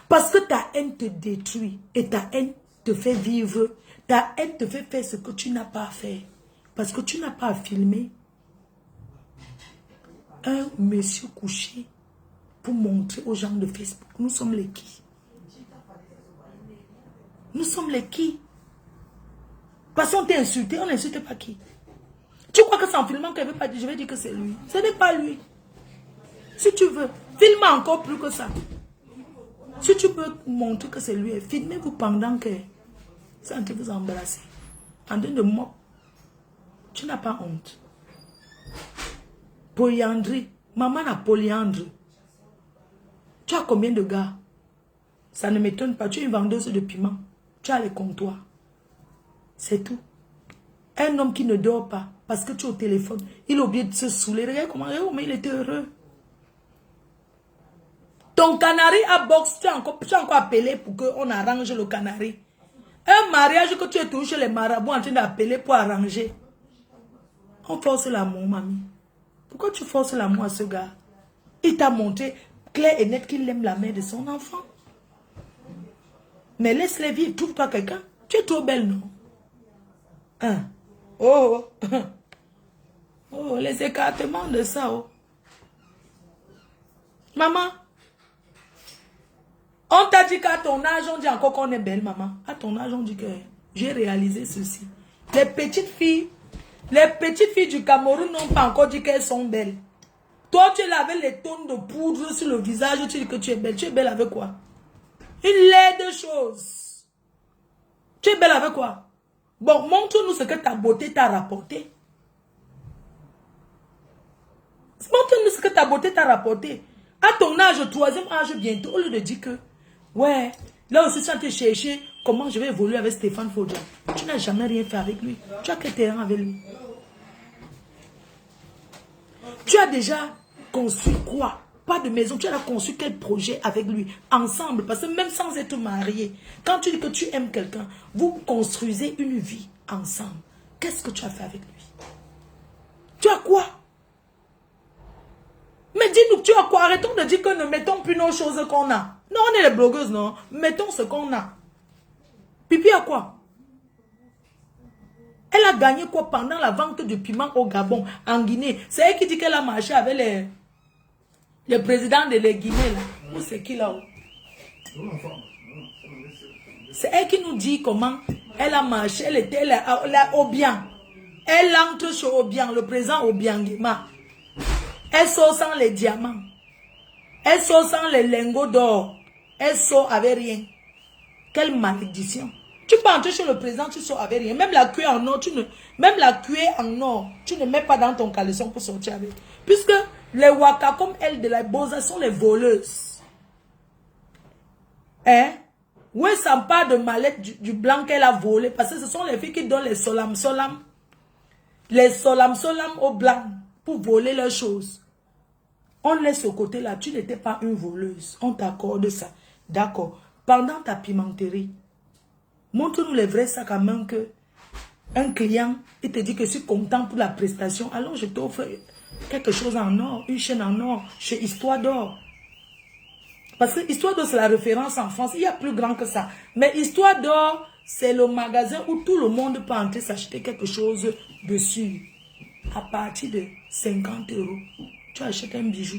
Parce que ta haine te détruit et ta haine te fait vivre. Ta haine te fait faire ce que tu n'as pas fait. Parce que tu n'as pas filmé un monsieur couché pour montrer aux gens de Facebook. Nous sommes les qui? Nous sommes les qui? Parce qu'on t'a insulté, on n'insulte pas qui? Tu crois que c'est en filmant qu'elle veut pas dire, je vais dire que c'est lui. Ce n'est pas lui. Si tu veux, filme encore plus que ça. Si tu peux montrer que c'est lui, filmez-vous pendant que c'est en train de vous embrasser. En train de moquer. Tu n'as pas honte. Polyandrie. Maman a polyandre. Tu as combien de gars? Ça ne m'étonne pas. Tu es une vendeuse de piment. Tu as les comptoirs. C'est tout. Un homme qui ne dort pas parce que tu es au téléphone. Il a oublié de se saouler. Regarde comment il était heureux. Ton canari à boxe, tu as encore appelé pour qu'on arrange le canari. Un mariage que tu es toujours chez les marabouts en train d'appeler pour arranger. On force l'amour, mamie. Pourquoi tu forces l'amour à ce gars? Il t'a montré clair et net qu'il aime la mère de son enfant. Mais laisse-les vivre. Trouve-toi quelqu'un. Tu es trop belle, non? Hein? Oh, oh, les écartements de ça, oh. Maman, on t'a dit qu'à ton âge, on dit encore qu'on est belle, maman. À ton âge, on dit que j'ai réalisé ceci. Les petites filles du Cameroun n'ont pas encore dit qu'elles sont belles. Toi, tu es là avec les tonnes de poudre sur le visage, tu dis que tu es belle. Tu es belle avec quoi? Une laide chose. Tu es belle avec quoi? Bon, montre-nous ce que ta beauté t'a rapporté. Montre-nous ce que ta beauté t'a rapporté. À ton âge, 3e âge bientôt, au lieu de dire que, ouais, là aussi, tu as cherché comment je vais évoluer avec Stéphane Fodja. Tu n'as jamais rien fait avec lui. Tu as quel terrain avec lui? Tu as déjà construit quoi? Pas de maison. Tu as construit quel projet avec lui? Ensemble. Parce que même sans être marié, quand tu dis que tu aimes quelqu'un, vous construisez une vie ensemble. Qu'est-ce que tu as fait avec lui? Tu as quoi? Mais dis-nous, tu as quoi? Arrêtons de dire que ne mettons plus nos choses qu'on a. Non, on est les blogueuses, non? Mettons ce qu'on a. Pipi a quoi? Elle a gagné quoi pendant la vente du piment au Gabon, en Guinée? C'est elle qui dit qu'elle a marché avec les présidents de la Guinée, là. Où c'est qui, là? C'est elle qui nous dit comment elle a marché, elle était là, au bien. Elle entre chez Obiang, le président Obiangema. Elle sort sans les diamants. Elle sort sans les lingots d'or. Elle sort avec rien. Quelle malédiction. Tu peux entrer chez le président, tu sors avec rien. Même la cuillère en or, même la cuillère en or, tu ne mets pas dans ton caleçon pour sortir avec. Puisque les Waka, comme elle de la Bosa, sont les voleuses. Hein? Où ça part de mallette du blanc qu'elle a volé? Parce que ce sont les filles qui donnent les solam solam. Les solam solam au blanc pour voler leurs choses. On laisse ce côté-là. Tu n'étais pas une voleuse. On t'accorde ça. D'accord. Pendant ta pimenterie, montre-nous les vrais sacs à main que un client, il te dit que je suis content pour la prestation. Alors je t'offre quelque chose en or, une chaîne en or, chez Histoire d'Or. Parce que Histoire d'Or, c'est la référence en France. Il y a plus grand que ça. Mais Histoire d'Or, c'est le magasin où tout le monde peut entrer s'acheter quelque chose dessus. À partir de 50 €, tu achètes un bijou.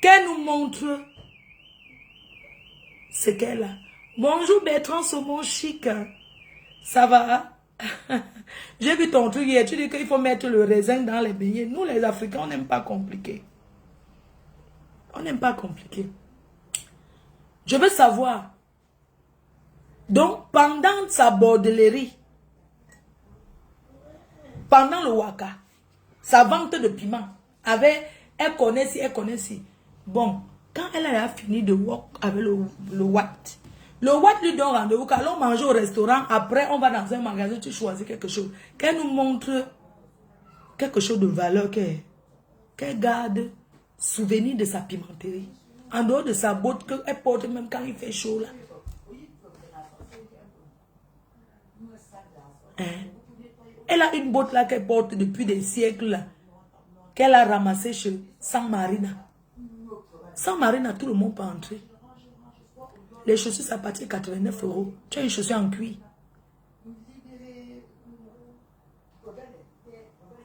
Qu'elle nous montre ce qu'elle a. Bonjour Bertrand Saumon Chic. Ça va? J'ai vu ton truc hier. Tu dis qu'il faut mettre le raisin dans les beignets. Nous, les Africains, on n'aime pas compliqué. On n'aime pas compliqué. Je veux savoir. Donc, pendant sa bordellerie, pendant le waka, sa vente de piment, elle connaît si, elle connaît si. Bon, quand elle a fini de work avec le Watt lui donne rendez-vous. Quand on mange au restaurant, après on va dans un magasin, tu choisis quelque chose. Qu'elle nous montre quelque chose de valeur, qu'elle garde souvenir de sa pimenterie. En dehors de sa botte qu'elle porte même quand il fait chaud là. Hein? Elle a une botte là qu'elle porte depuis des siècles là, qu'elle a ramassée chez San Marina. San Marina, tout le monde peut entrer. Les chaussures, ça partit 89 €. Tu as une chaussure en cuir.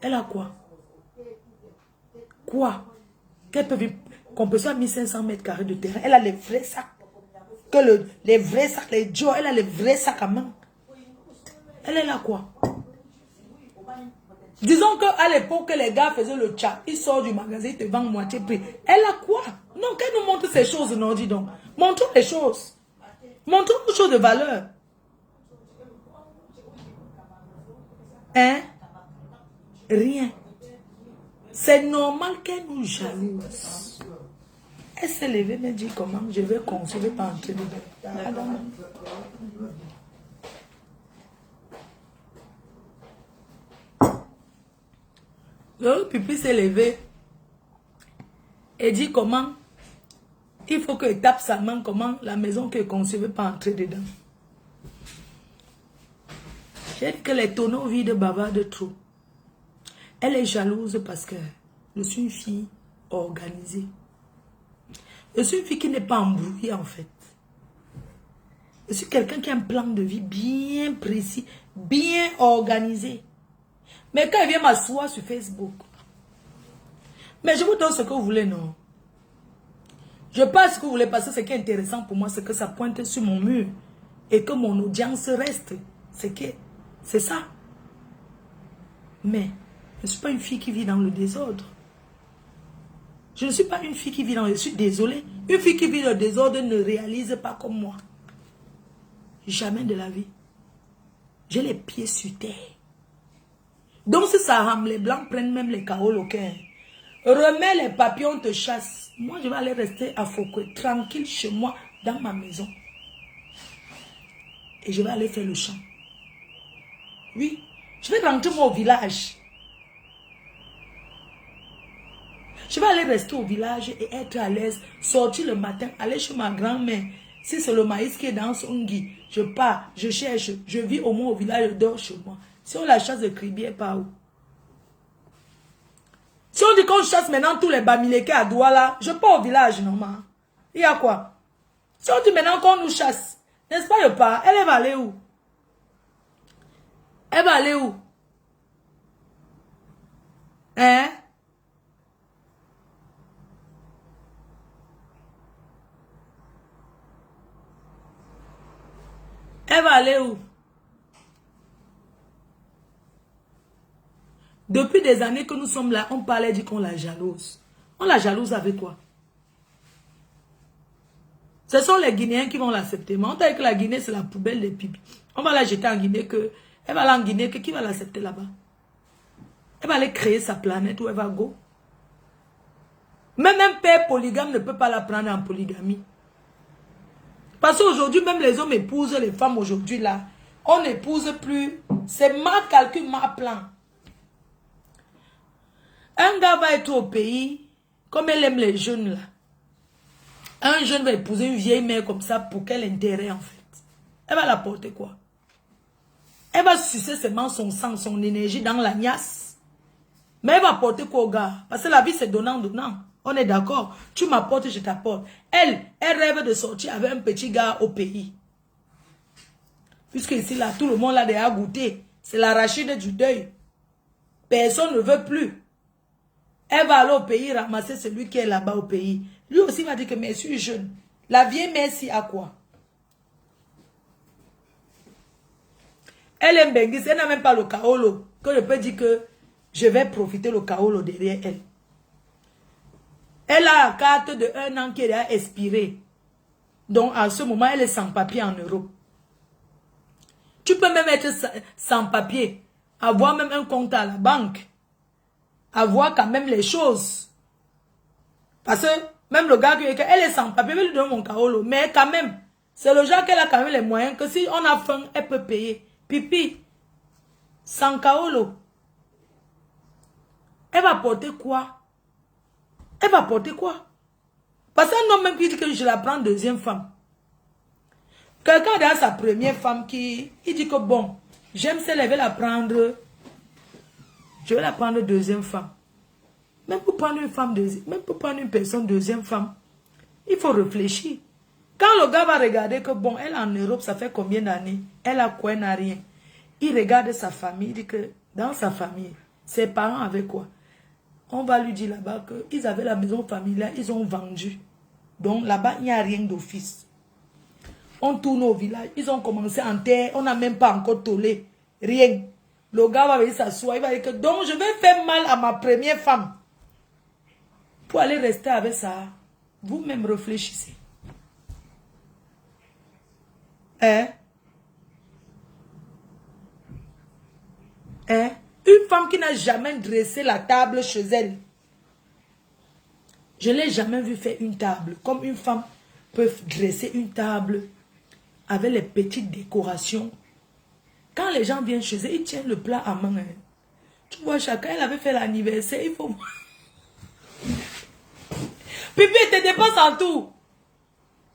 Elle a quoi? Quoi? Qu'on peut soit 1500 mètres carrés de terrain. Elle a les vrais sacs. Les vrais sacs, les Joe, elle a les vrais sacs à main. Elle est là quoi? Disons qu'à l'époque, les gars faisaient le chat. Ils sortent du magasin, ils te vendent moitié prix. Elle a quoi? Non, qu'elle nous montre ces choses, non, dis donc. Montrons les choses. Montrons les choses de valeur. Hein? Rien. C'est normal qu'elle nous jalouse. Elle s'est levée et me dit comment je vais concevoir par entrer dedans. Le pipi s'est levé et dit comment il faut qu'elle tape sa main, comment la maison qu'elle concevait pas entrer dedans. J'ai dit que les tonneaux vides bavardent trop. Elle est jalouse parce que je suis une fille organisée. Je suis une fille qui n'est pas embrouillée en fait. Je suis quelqu'un qui a un plan de vie bien précis, bien organisé. Mais quand elle vient m'asseoir sur Facebook, mais je vous donne ce que vous voulez, non? Je passe ce que vous voulez parce que ce qui est intéressant pour moi, c'est que ça pointe sur mon mur et que mon audience reste. C'est ça. Mais je ne suis pas une fille qui vit dans le désordre. Je ne suis pas une fille qui vit dans le... Je suis désolée. Une fille qui vit dans le désordre ne réalise pas comme moi. Jamais de la vie. J'ai les pieds sur terre. Donc si ça rame, les blancs prennent même les carreaux locaux. Remets les papillons, te chassent. Moi, je vais aller rester à Foucault, tranquille chez moi, dans ma maison. Et je vais aller faire le champ. Oui, je vais rentrer moi au village. Je vais aller rester au village et être à l'aise. Sortir le matin, aller chez ma grand-mère. Si c'est le maïs qui est dans son gui, je pars, je cherche, je vis au moins au village, je dors chez moi. Si on la chasse de cribier, par où? Si on dit qu'on chasse maintenant tous les bamilekés à Douala, je pars au village, normalement. Il y a quoi? Si on dit maintenant qu'on nous chasse, n'est-ce pas, je pars, elle va aller où? Elle va aller où? Hein? Elle va aller où? Depuis des années que nous sommes là, on parlait, dit qu'on la jalouse. On la jalouse avec quoi? Ce sont les Guinéens qui vont l'accepter. Mais on t'a dit que la Guinée, c'est la poubelle des pipis. On va la jeter en Guinée que... Elle va aller en Guinée que qui va l'accepter là-bas? Elle va aller créer sa planète où elle va go. Même un père polygame ne peut pas la prendre en polygamie. Parce qu'aujourd'hui, même les hommes épousent les femmes aujourd'hui là. On n'épouse plus. C'est ma calcul, ma plan. Un gars va être au pays, comme elle aime les jeunes là. Un jeune va épouser une vieille mère comme ça, pour quel intérêt en fait? Elle va l'apporter quoi? Elle va sucer seulement son sang, son énergie dans la niasse. Mais elle va apporter quoi au gars? Parce que la vie c'est donnant-donnant. On est d'accord? Tu m'apportes, je t'apporte. Elle rêve de sortir avec un petit gars au pays. Puisque ici là, tout le monde l'a déjà goûté. C'est l'arachide du deuil. Personne ne veut plus. Elle va aller au pays ramasser celui qui est là-bas au pays. Lui aussi va dire que mais je suis jeune. La vieille merci à quoi? Elle aime Bengis, elle n'a même pas le kaolo. Que je peux dire que je vais profiter le kaolo derrière elle. Elle a la carte de 1 an qui est expirée. Donc à ce moment, elle est sans papier en Europe. Tu peux même être sans papier. Avoir même un compte à la banque. Avoir quand même les choses. Parce que même le gars, elle est sans papier, je vais lui donner mon kaolo. Mais quand même, c'est le genre qu'elle a quand même les moyens que si on a faim, elle peut payer. Pipi, sans kaolo. Elle va porter quoi? Elle va porter quoi? Parce qu'un homme même qui dit que je la prends deuxième femme. Quelqu'un dans sa première femme qui il dit que bon, j'aime celle, elle va la prendre. Je vais la prendre deuxième femme. Même pour prendre une femme deuxième, même pour prendre une personne deuxième femme, il faut réfléchir. Quand le gars va regarder que bon, elle est en Europe, ça fait combien d'années? Elle a quoi, elle n'a rien. Il regarde sa famille, il dit que dans sa famille, ses parents avaient quoi? On va lui dire là-bas qu'ils avaient la maison familiale, ils ont vendu. Donc là-bas, il n'y a rien d'office. On tourne au village, ils ont commencé en terre, on n'a même pas encore tollé. Rien. Le gars va venir s'asseoir, il va dire que donc je vais faire mal à ma première femme. Pour aller rester avec ça, vous-même réfléchissez. Une femme qui n'a jamais dressé la table chez elle. Je ne l'ai jamais vu faire une table. Comme une femme peut dresser une table avec les petites décorations. Quand les gens viennent chez elle, ils tiennent le plat à main. Tu vois, chacun, elle avait fait l'anniversaire, il faut... Pipi, te dépense en tout.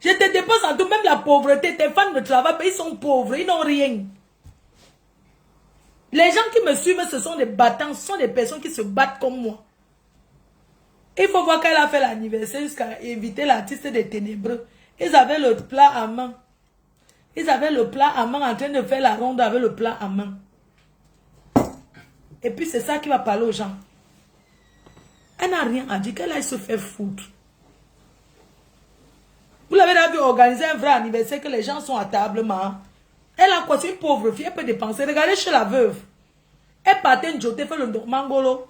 Je te dépense en tout, même la pauvreté. Tes fans ne travaillent pas, ils sont pauvres, ils n'ont rien. Les gens qui me suivent, ce sont des battants, ce sont des personnes qui se battent comme moi. Il faut voir qu'elle a fait l'anniversaire jusqu'à inviter l'artiste des ténébreux. Ils avaient le plat à main. Ils avaient le plat à main en train de faire la ronde avec le plat à main. Et puis c'est ça qui va parler aux gens. Elle n'a rien à dire, qu'elle aille se faire foutre. Vous l'avez déjà vu organiser un vrai anniversaire que les gens sont à table, elle a quoi? C'est une pauvre fille, elle peut dépenser. Regardez chez la veuve. Elle partait une joté, fait le mangolo.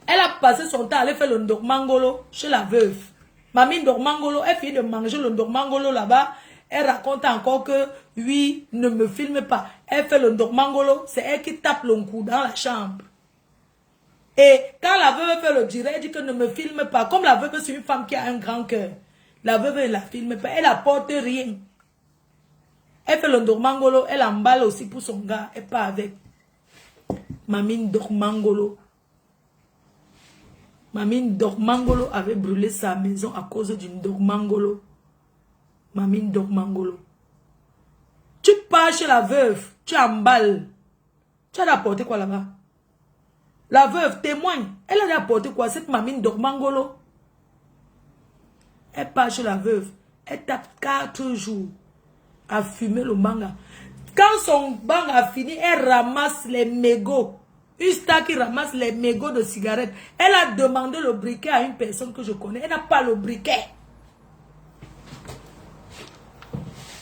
Elle a passé son temps à aller faire le mangolo chez la veuve. Mamie mangolo, elle finit de manger le mangolo là-bas. Elle raconte encore que, oui, ne me filme pas. Elle fait le mangolo, c'est elle qui tape le cou dans la chambre. Et quand la veuve fait le direct, elle dit que ne me filme pas. Comme la veuve, c'est une femme qui a un grand cœur. La veuve ne la filme pas. Elle apporte rien. Elle fait le mangolo, elle emballe aussi pour son gars. Elle part avec. Mamine mangolo. Mamine mangolo avait brûlé sa maison à cause d'une mangolo. Mamine mangolo. Tu pars chez la veuve, tu emballes. Tu as apporté quoi là-bas? La veuve témoigne. Elle a apporté quoi? Cette mamine mangolo. Elle part chez la veuve. Elle tape 4 jours à fumer le manga. Quand son bang a fini, elle ramasse les mégots. Une star qui ramasse les mégots de cigarettes. Elle a demandé le briquet à une personne que je connais. Elle n'a pas le briquet.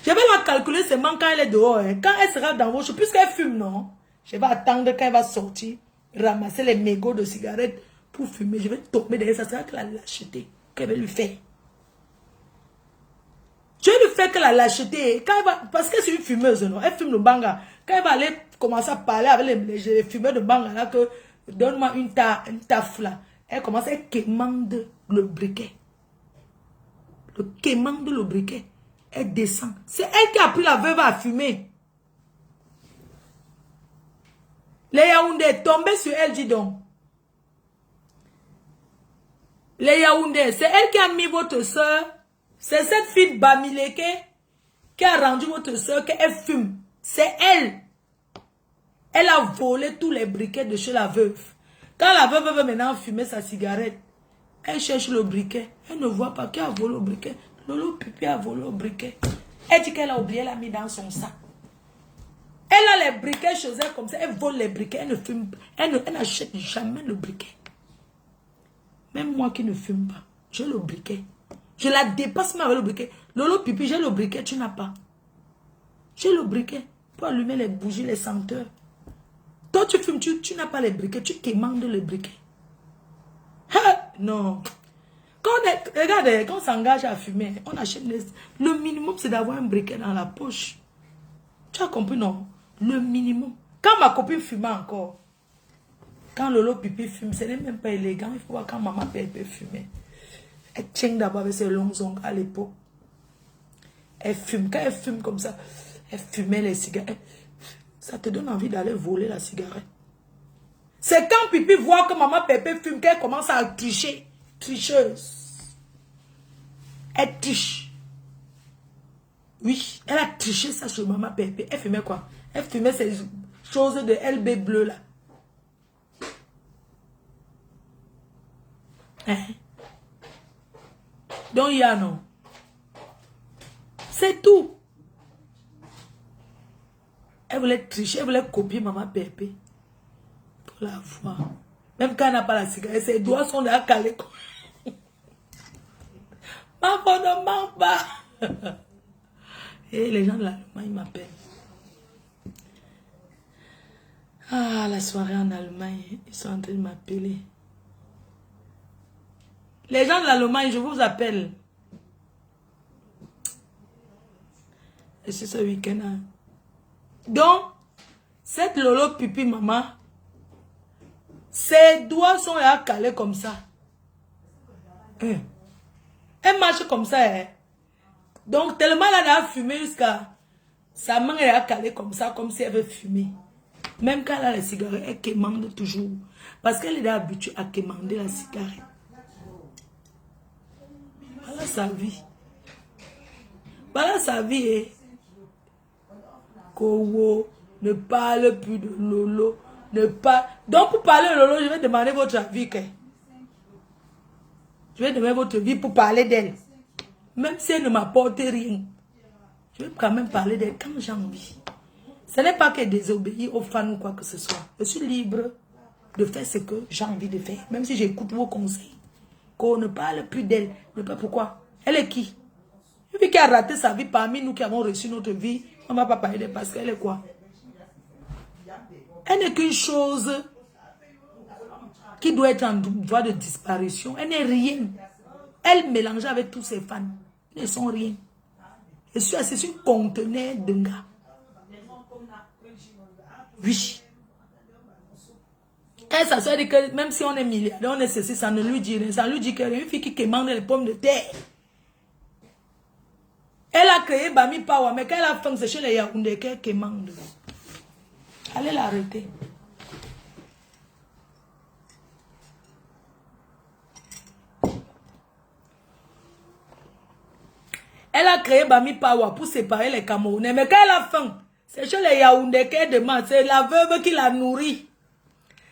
Je vais la calculer seulement quand elle est dehors. Hein. Quand elle sera dans vos choses, puisqu'elle fume, non? Je vais attendre quand elle va sortir, ramasser les mégots de cigarettes pour fumer. Je vais tomber derrière ça. C'est la lâcheté qu'elle va lui faire. Je vais lui faire que la lâcheté. Quand elle va, parce que c'est une fumeuse, non? Elle fume le banga. Quand elle va aller commencer à parler avec les fumeurs de banga, là, que donne-moi une taf là. Elle commence à quémander le briquet. Le quémande le briquet. Elle descend. C'est elle qui a pris la veuve à fumer. Les Yaoundé tombés sur elle, dis donc. Les Yaoundé, c'est elle qui a mis votre soeur. C'est cette fille Bamileke qui a rendu votre soeur qu'elle fume. C'est elle. Elle a volé tous les briquets de chez la veuve. Quand la veuve veut maintenant fumer sa cigarette, elle cherche le briquet. Elle ne voit pas qui a volé le briquet. Lolo Pipi a volé le briquet. Elle dit qu'elle a oublié, elle l'a mis dans son sac. Elle a les briquets chez elle comme ça. Elle vole les briquets. Elle ne fume pas. Elle n'achète jamais le briquet. Même moi qui ne fume pas, j'ai le briquet. Je la dépasse même avec le briquet. Lolo Pipi, j'ai le briquet, tu n'as pas. J'ai le briquet pour allumer les bougies, les senteurs. Toi, tu fumes, tu n'as pas les briquets. Tu quémandes les briquets. Ha, non. Regardez, quand on s'engage à fumer, on achète le minimum, c'est d'avoir un briquet dans la poche. Tu as compris, non? Le minimum. Quand ma copine fumait encore, quand Lolo Pipi fume, ce n'est même pas élégant. Il faut voir quand maman Pépé fumait. Elle tient d'abord avec ses longs ongles à l'époque. Elle fume. Quand elle fume comme ça, elle fumait les cigarettes. Ça te donne envie d'aller voler la cigarette. C'est quand Pipi voit que maman Pépé fume qu'elle commence à tricher. Tricheuse. Elle triche. Oui, elle a triché ça sur maman Pépé. Elle fumait quoi? Elle fumait ces choses de LB bleu là. Hein? Donc il y a non. C'est tout. Elle voulait tricher, elle voulait copier maman Pépé. Pour la voir. Même quand elle n'a pas la cigarette, ses doigts sont déjà calés. Maman ne ment pas. Et les gens de l'Allemagne m'appellent. Ah, la soirée en Allemagne, ils sont en train de m'appeler. Les gens de l'Allemagne, je vous appelle. Et c'est ce week-end. Hein. Donc, cette Lolo Pipi maman, ses doigts sont là calés comme ça. Elle marche comme ça. Hein. Donc, tellement elle a fumé jusqu'à... Sa main est là calée comme ça, comme si elle veut fumer. Même quand elle a la cigarette, elle quémande toujours. Parce qu'elle est habituée à quémander la cigarette. Voilà sa vie. Voilà sa vie. Eh. Kowo, ne parle plus de Lolo. Ne pas. Donc pour parler de Lolo, je vais demander votre avis. Je vais demander votre avis pour parler d'elle. Même si elle ne m'apporte rien. Je vais quand même parler d'elle quand j'ai envie. Ce n'est pas que désobéir aux fans ou quoi que ce soit. Je suis libre de faire ce que j'ai envie de faire. Même si j'écoute vos conseils. Qu'on ne parle plus d'elle. Ne pas pourquoi. Elle est qui? Une fille qui a raté sa vie parmi nous qui avons reçu notre vie. On ne va pas parler d'elle parce qu'elle est quoi? Elle n'est qu'une chose qui doit être en voie de disparition. Elle n'est rien. Elle mélange avec tous ses fans. Ils ne sont rien. Je suis assis sur un conteneur de gars. Oui. Elle s'assoit dit que même si on est milliardaire, on est ceci, ça ne lui dit rien. Ça lui dit que une fille qui quémande les pommes de terre. Elle a créé Bami Power, mais quand elle a faim, c'est chez les Yaoundé qu'elle quémande. Allez l'arrêter. Elle a créé Bami Power pour séparer les Camerounais. Mais quand elle a faim, c'est chez les Yaoundé qu'elle demande. C'est la veuve qui la nourrit.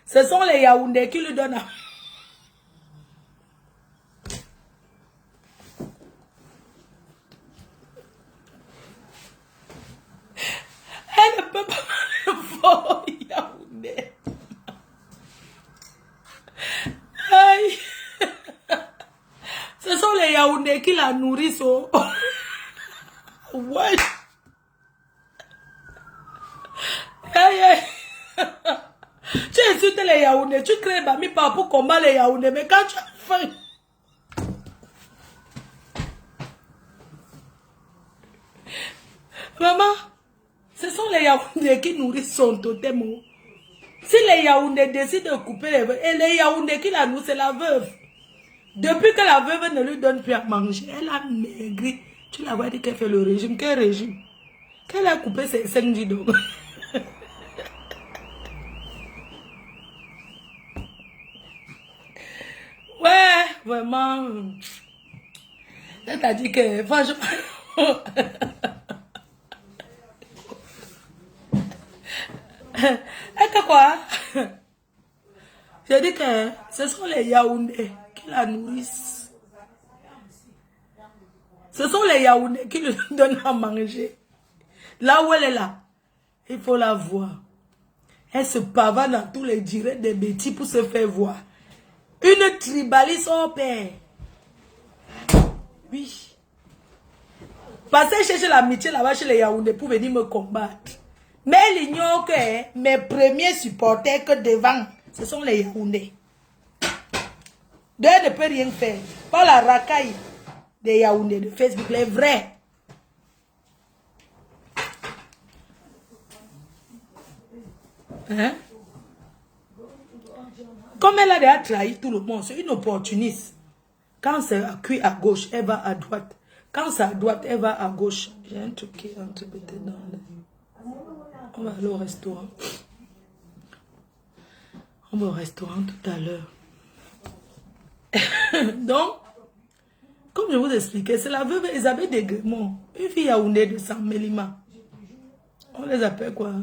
Ce sont les Yaoundé qui lui donnent. Elle ne peut pas parler fort, Yaoundé. Aïe. Ce sont les Yaoundé qui la nourrissent. Ouais. invité les Yaoundé, tu crées Bami pas pour combattre les Yaoundé, mais quand tu as faim. Maman, ce sont les Yaoundé qui nourrissent son totem. Si les Yaoundé décident de couper les veuves, et les Yaoundé qui la nourrissent, c'est la veuve. Depuis que la veuve ne lui donne plus à manger, elle a maigri. Tu la vois dire qu'elle fait le régime. Quel régime? Qu'elle a coupé ses 5 donc. Ouais, vraiment. Elle t'a dit que, franchement. Et que quoi? J'ai dit que ce sont les Yaoundés qui la nourrissent. Ce sont les Yaoundés qui lui donnent à manger. Là où elle est là, il faut la voir. Elle se pavane dans tous les directs des bêtises pour se faire voir. Une tribaliste au père. Oui. Passez chercher l'amitié là-bas chez les Yaoundés pour venir me combattre. Mais elle ignore que mes premiers supporters que devant, ce sont les Yaoundés. D'eux ne peut rien faire. Pas la racaille des Yaoundés de Facebook, les vrais. Hein? Comme elle a déjà trahi tout le monde, c'est une opportuniste. Quand c'est cuit à gauche, elle va à droite. Quand c'est à droite, elle va à gauche. J'ai un truc qui est un truc dans le... On va aller au restaurant. On va au restaurant tout à l'heure. Donc, comme je vous expliquais, c'est la veuve Isabelle Desgrémont. Une fille yaoundé de San Mélima. On les appelle quoi?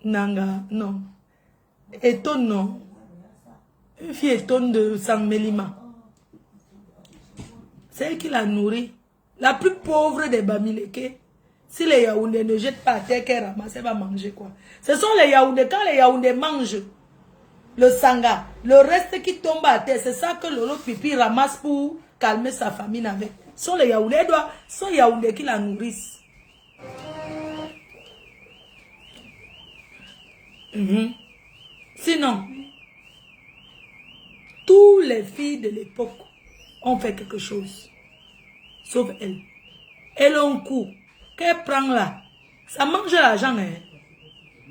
Nanga, non. Étonne, non. Une fille étonne de San Mélima. C'est elle qui la nourrit. La plus pauvre des Bamileke. Si les Yaoundés ne jettent pas à terre qu'elle ramasse, elle va manger quoi? Ce sont les Yaoundés. Quand les Yaoundés mangent le sanga, le reste qui tombe à terre, c'est ça que Lolo Pipi ramasse pour calmer sa famine avec. Ce sont les Yaoundés. Ce sont les Yaoundés qui la nourrissent. Sinon, toutes les filles de l'époque ont fait quelque chose. Sauf elle. Elle a un coup. Qu'elle prend là, ça mange l'argent. Hein?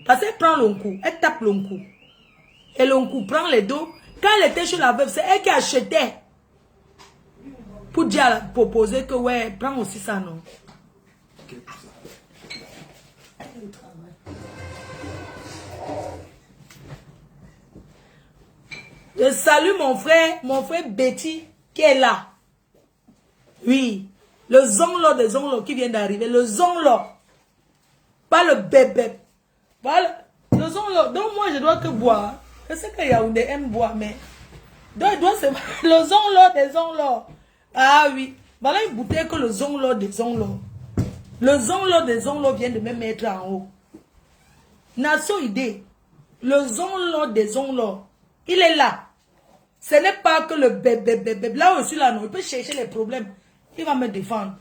Parce qu'elle prend le coup, elle tape le coup. Et le coup prend les dos. Quand elle était chez la veuve, c'est elle qui achetait. Pour dire, proposer que ouais, prends aussi ça, non? Je salue mon frère Betty qui est là. Oui, le zonlo des zonlo qui vient d'arriver, le zonlo. Pas le bébé. Voilà, le zonlo. Donc moi je dois que boire. Je sais que Yaoundé aime boire, mais c'est le zonlo des zonlo. Ah oui, voilà une bouteille que le zonlo des zonlo. Le zonlo des zonlo vient de me mettre en haut. Nassau idée. Le zonlo des zonlo. Il est là. Ce n'est pas que le bébé. Là où je suis là, non. Il peut chercher les problèmes. Il va me défendre.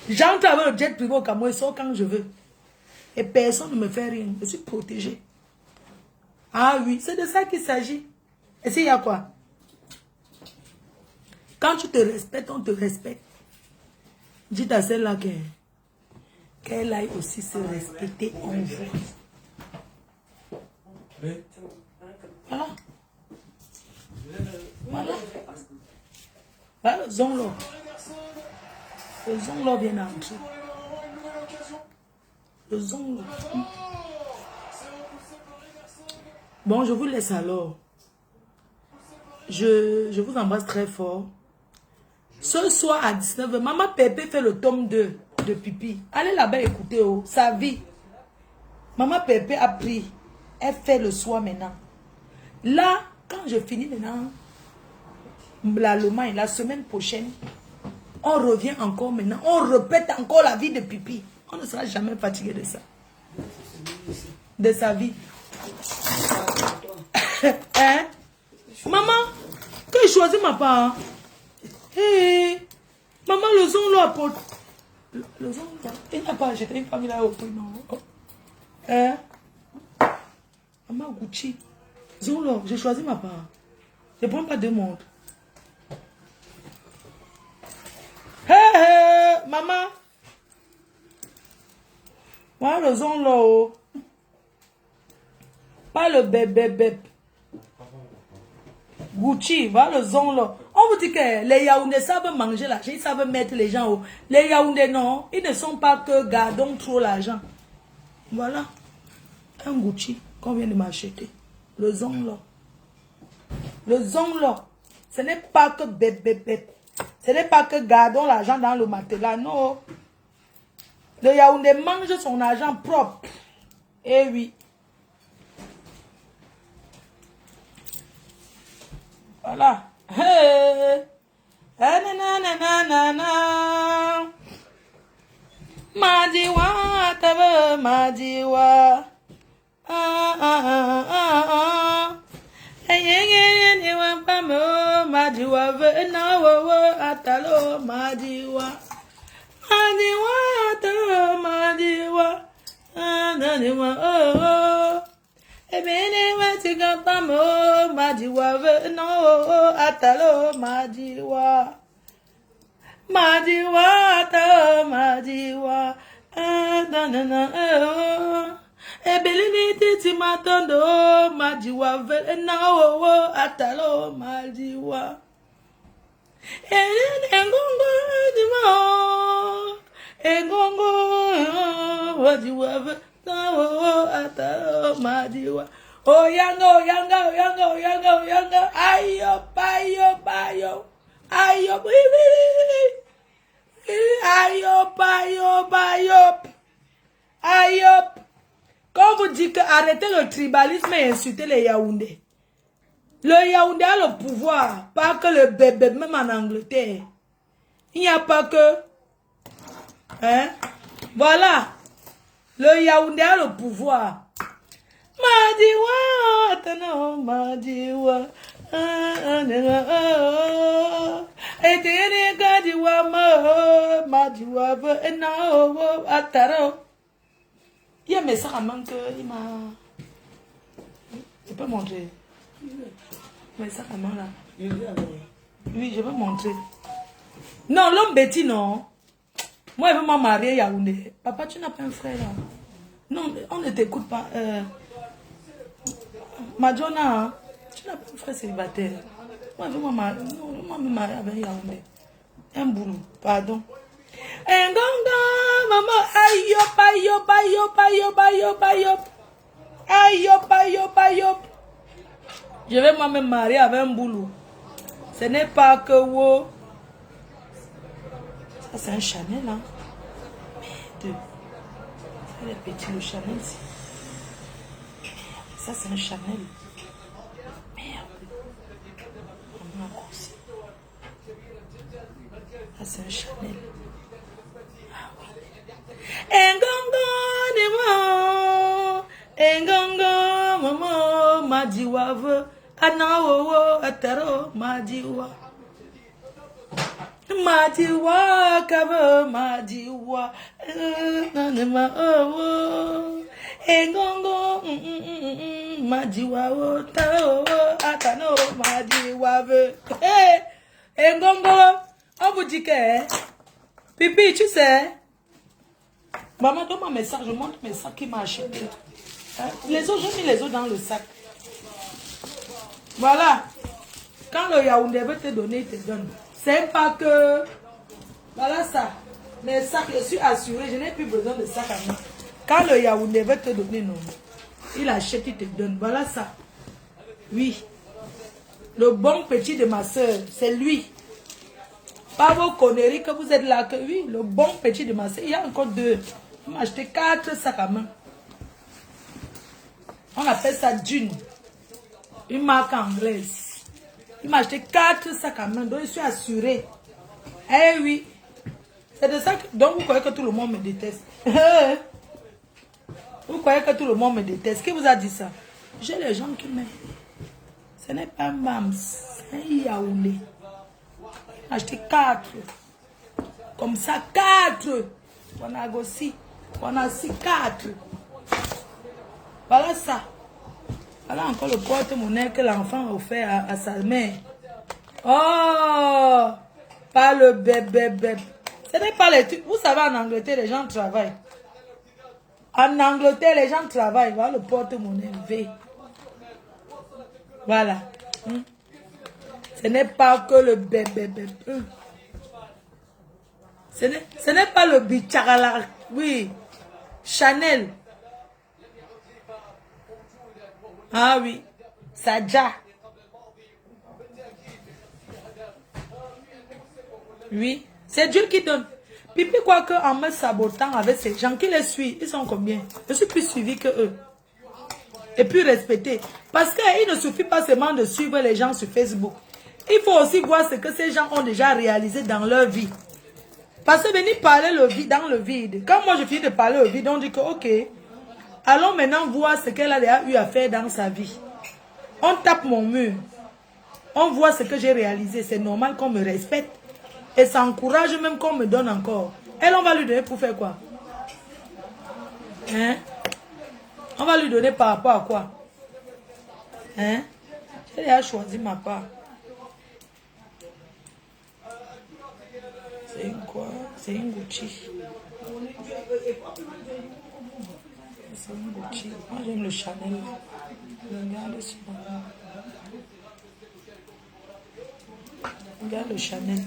J'entre avec le jet privé au Cameroun. Il sort quand je veux. Et personne ne me fait rien. Je suis protégé. Ah oui, c'est de ça qu'il s'agit. Et s'il y a quoi? Quand tu te respectes, on te respecte. Dis à celle-là qu'elle aille aussi se respecter en vous. Voilà. Voilà. Voilà le zonlo. Le zonlo vient d'entrer. Le zonlo. Bon, je vous laisse alors. Je vous embrasse très fort. Ce soir à 19h, Maman Pépé fait le tome 2 de Pipi. Allez là-bas écouter sa vie. Maman Pépé a pris. Elle fait le soir maintenant. Là, quand je finis maintenant, la semaine prochaine, on revient encore maintenant. On répète encore la vie de Pipi. On ne sera jamais fatigué de ça. De sa vie. Hein? Maman, quand je choisis ma part, hey, maman, le son là apporte. Le son là, il n'a pas acheté une famille là au prix, non. Hein? Maman Gucci. Zolo, j'ai choisi ma part. Je ne prends pas deux mondes. Hey, maman. Moi, le Zolo. Pas le bébé. Gucci, voilà le Zolo. On vous dit que les Yaoundés savent manger l'argent, ils savent mettre les gens au. Les Yaoundés, non, ils ne sont pas que gardons trop l'argent. Voilà. Un Gucci qu'on vient de m'acheter. Le Zolo. Le Zolo. Ce n'est pas que bébé. Ce n'est pas que gardons l'argent dans le matelas, non. Le Yaoundé mange son argent propre. Eh oui. Voilà. Hey. Madiwa, tave, madiwa. Madiwa, na wo atalo, madiwa. Madiwa, atalo, madiwa. Madiwa, oh. Ebene matika pamo madiwa no atalo madiwa madiwa ta madiwa na ebelini titi matondo madiwa no atalo madiwa engongo madiwa no atalo madiwa. Oh yanga. Ayop. Ayop. Quand vous dites que arrêtez le tribalisme et insultez les Yaoundés. Le Yaoundé a le pouvoir, pas que le bébé, même en Angleterre. Il n'y a pas que... Hein? Voilà. Le Yaoundé a le pouvoir. Madiwa, tano, madiwa. Etene kadiwa ma, madiwa na ataro. Il y a mes soeurs à manque, il m'a... Je peux montrer. Mes soeurs à manque là. Oui, je peux montrer. Non, l'homme Betty, non. Moi, je veux m'en marier Yaoundé. Papa, tu n'as pas un frère là. Non, on ne t'écoute pas. Madonna, tu n'as pas un frère célibataire. Moi, je veux me marier avec Yaoundé. Un boulot, pardon. Un ganga, maman, ayop. Je vais moi-même marier avec un boulot. Ce n'est pas que wo. Ça, c'est un Chanel, hein. Merde. Ça, les petits, le Chanel, ça, c'est un Chanel. Merde. On a grossi. Ça, c'est un Chanel. Ah oui. Engongo, maman, madiwa, anawo, ataro, madiwa. Madiwa, kava, madiwa, nanema, oh, engongo, madiwa, taro, atano, madiwa, engongo, on vous dit que, pipi, tu sais, maman, donne-moi mes sacs, je montre mes sacs qui m'a acheté. Les autres, j'ai mis les autres dans le sac. Voilà. Quand le Yaoundé veut te donner, il te donne. C'est pas que... Voilà ça. Mes sacs, je suis assurée, je n'ai plus besoin de sacs à moi. Quand le Yaoundé veut te donner, non. Il achète, il te donne. Voilà ça. Oui. Le bon petit de ma soeur, c'est lui. Pas vos conneries que vous êtes là. Que, oui, le bon petit de ma soeur. Il y a encore deux. Il m'a acheté 4 sacs à main. On appelle ça Dune. Une marque anglaise. Il m'a acheté 4 sacs à main. Donc je suis assurée. Eh oui. C'est de ça que... Donc vous croyez que tout le monde me déteste. Vous croyez que tout le monde me déteste. Qui vous a dit ça? J'ai les gens qui m'aiment. Ce n'est pas un Mams. C'est un Yaoundé. Il m'a acheté 4. Comme ça, 4. On a aussi. On a aussi 4. Voilà ça. Voilà encore le porte-monnaie que l'enfant a offert à sa mère. Oh, pas le bébé. Ce n'est pas les trucs. Vous savez, en Angleterre, les gens travaillent. En Angleterre, les gens travaillent. Voilà le porte-monnaie V. Voilà. Ce n'est pas que le bébé. Ce n'est pas le bichagala. Oui. Chanel. Ah oui. Saja. Oui. C'est Dieu qui donne. Pipi croit qu'en me sabotant avec ces gens qui les suivent, ils sont combien? Je suis plus suivi que eux. Et puis respecter. Parce qu'il ne suffit pas seulement de suivre les gens sur Facebook. Il faut aussi voir ce que ces gens ont déjà réalisé dans leur vie. Parce que venir parler dans le vide. Quand moi je finis de parler au vide, on dit que ok, allons maintenant voir ce qu'elle a déjà eu à faire dans sa vie. On tape mon mur. On voit ce que j'ai réalisé. C'est normal qu'on me respecte. Et ça encourage même qu'on me donne encore. Elle, on va lui donner pour faire quoi? Hein? On va lui donner par rapport à quoi? Hein? J'ai déjà choisi ma part. C'est une quoi? C'est une Gucci. C'est une Gucci. Moi j'aime le Chanel. Regarde ça. Regarde le Chanel.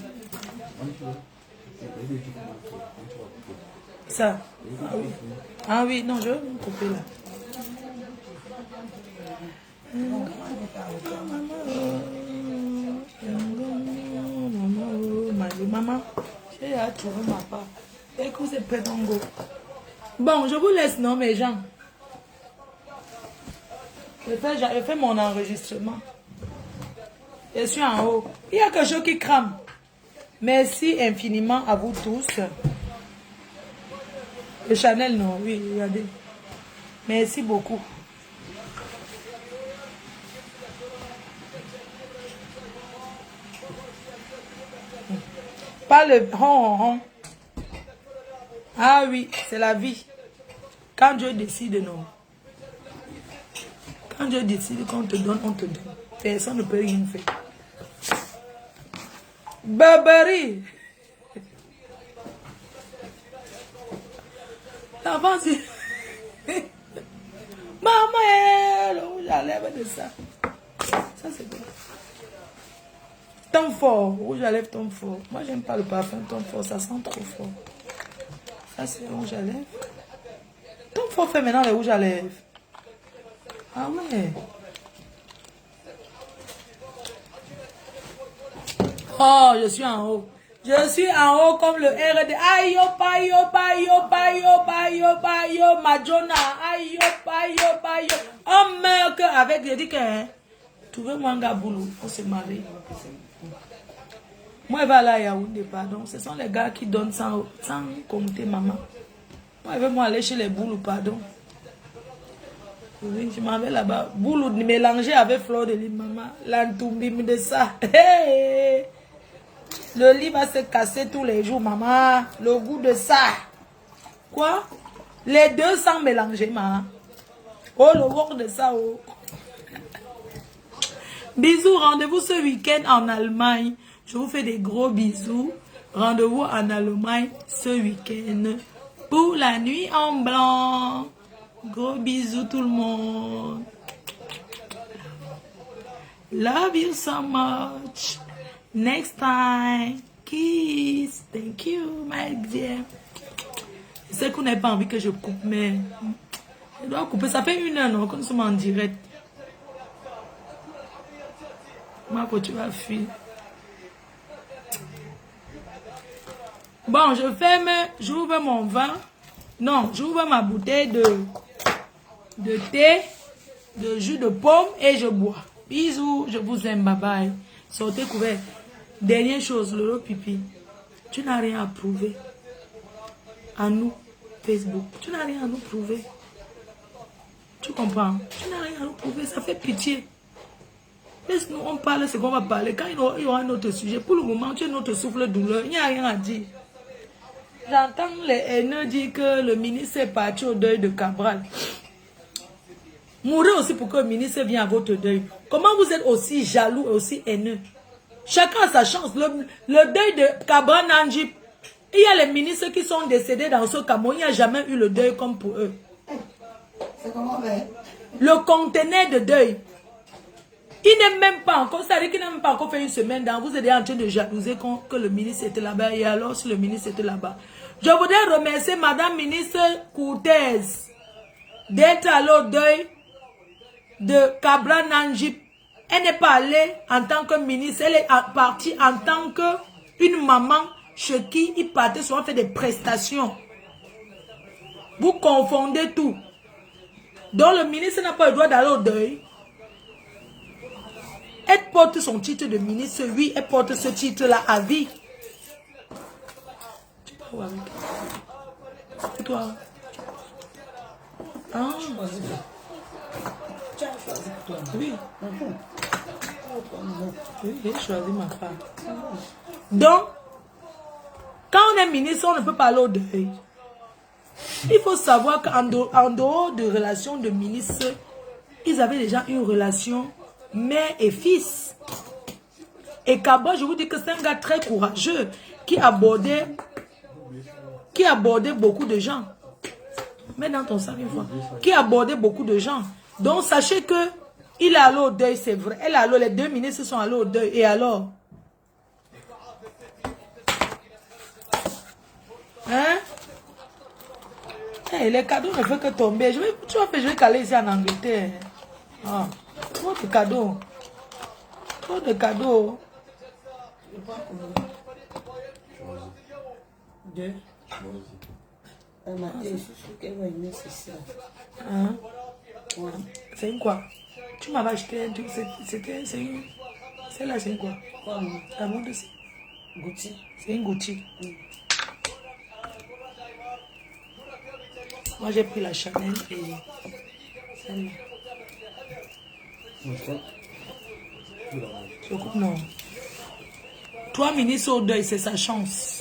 Ça. Ah oui. Ah oui, non, je vais me couper là. Maman, j'ai trouvé ma part. Écoute, c'est Pédongo. Bon, je vous laisse, non, mes gens. Je fais mon enregistrement. Je suis en haut. Il y a quelque chose qui crame. Merci infiniment à vous tous. Le Chanel, non, oui, regardez. Merci beaucoup. Pas le hon. Ah oui, c'est la vie. Quand Dieu décide, non. Quand Dieu décide qu'on te donne, on te donne. Personne ne peut rien faire. Babari. L'enfant, c'est... Maman, le rouge à lèvres de ça. Ça, c'est bon. Tom Ford, rouge à lèvres Tom Ford. Moi, j'aime pas le parfum Tom Ford, ça sent trop fort. Ça, c'est rouge à lèvres. Tom Ford fait maintenant les rouges à lèvres. Ah ouais. Oh, je suis en haut. Je suis en haut comme le RD. Aïe, yo, payo, Madonna. Aïe, yo, payo. On meurt avec, je dis que, hein, trouvez-moi un gars boulot, on se marie. Moi, je vais aller à Yaoundé, pardon. Ce sont les gars qui donnent sans compter maman. Moi, je vais aller chez les boulots, pardon. Oui, je m'en vais là-bas. Boulot mélangé avec fleur de lit, maman. L'antombime de ça. Hey! Le lit va se casser tous les jours, maman. Le goût de ça. Quoi? Les deux sans mélanger, maman. Oh, le goût de ça, oh. Bisous, rendez-vous ce week-end en Allemagne. Je vous fais des gros bisous. Rendez-vous en Allemagne ce week-end pour la nuit en blanc. Gros bisous tout le monde. Love you so much. Next time. Kiss. Thank you, my dear. Je sais qu'on n'a pas envie que je coupe, mais je dois couper. Ça fait 1 heure, non, qu'on sommes en direct. Moi, quand tu vas fuir. Bon, je ferme, j'ouvre mon vin. Non, j'ouvre ma bouteille de thé, de jus de pomme et je bois. Bisous, je vous aime, bye bye. Sortez couvert. Dernière chose, Lolo Pipi. Tu n'as rien à prouver. À nous, Facebook. Tu n'as rien à nous prouver. Tu comprends? Tu n'as rien à nous prouver, ça fait pitié. Laisse-nous, on parle ce qu'on va parler. Quand il y aura un autre sujet, pour le moment, tu es notre souffle douleur. Il n'y a rien à dire. J'entends les haineux dire que le ministre est parti au deuil de Cabral. Mourrez aussi pour que le ministre vienne à votre deuil. Comment vous êtes aussi jaloux et aussi haineux? Chacun a sa chance. Le deuil de Cabra Nanjip, il y a les ministres qui sont décédés dans ce Cameroun. Il n'y a jamais eu le deuil comme pour eux. C'est comment, ben? Le conteneur de deuil. Il n'est même pas encore, c'est-à-dire qu'il n'a même pas encore fait une semaine dans. Vous êtes en train de jalouser que le ministre était là-bas. Et alors, si le ministre était là-bas. Je voudrais remercier Madame Ministre Cortez d'être allée au deuil de Cabra Nanjip. Elle n'est pas allée en tant que ministre, elle est partie en tant qu'une maman chez qui il partait souvent faire des prestations. Vous confondez tout. Donc le ministre n'a pas le droit d'aller au deuil. Elle porte son titre de ministre, oui, elle porte ce titre-là à vie. Tu pars où avec? Et toi? Ah. Tu as choisi pour toi. Oui. Oui, j'ai choisi ma femme. Donc, quand on est ministre, on ne peut pas aller au deuil. Il faut savoir qu'en dehors de relations de ministres, ils avaient déjà une relation mère et fils. Et Kaba, je vous dis que c'est un gars très courageux qui abordait beaucoup de gens. Mets dans ton sac une fois. Qui abordait beaucoup de gens. Donc, sachez que il est allé au deuil, c'est vrai. Elle est allée, les deux ministres sont allés au deuil. Et alors? Hein? Hey, les cadeaux ne font que tomber. Je vais caler ici en Angleterre. Ah, trop de cadeaux. Trop de cadeaux. Deux. Elle m'a dit, je suis sûre qu'elle va aimer ceci. Hein? Ouais. C'est une quoi? Tu m'avais acheté un truc. C'est une. Celle-là, c'est une quoi? Quoi, moi? La montre aussi. Gucci. C'est une Gucci. Moi, j'ai pris la Chanel et celle-là. Je coupe, non. Toi, ministre au deuil, c'est sa chance.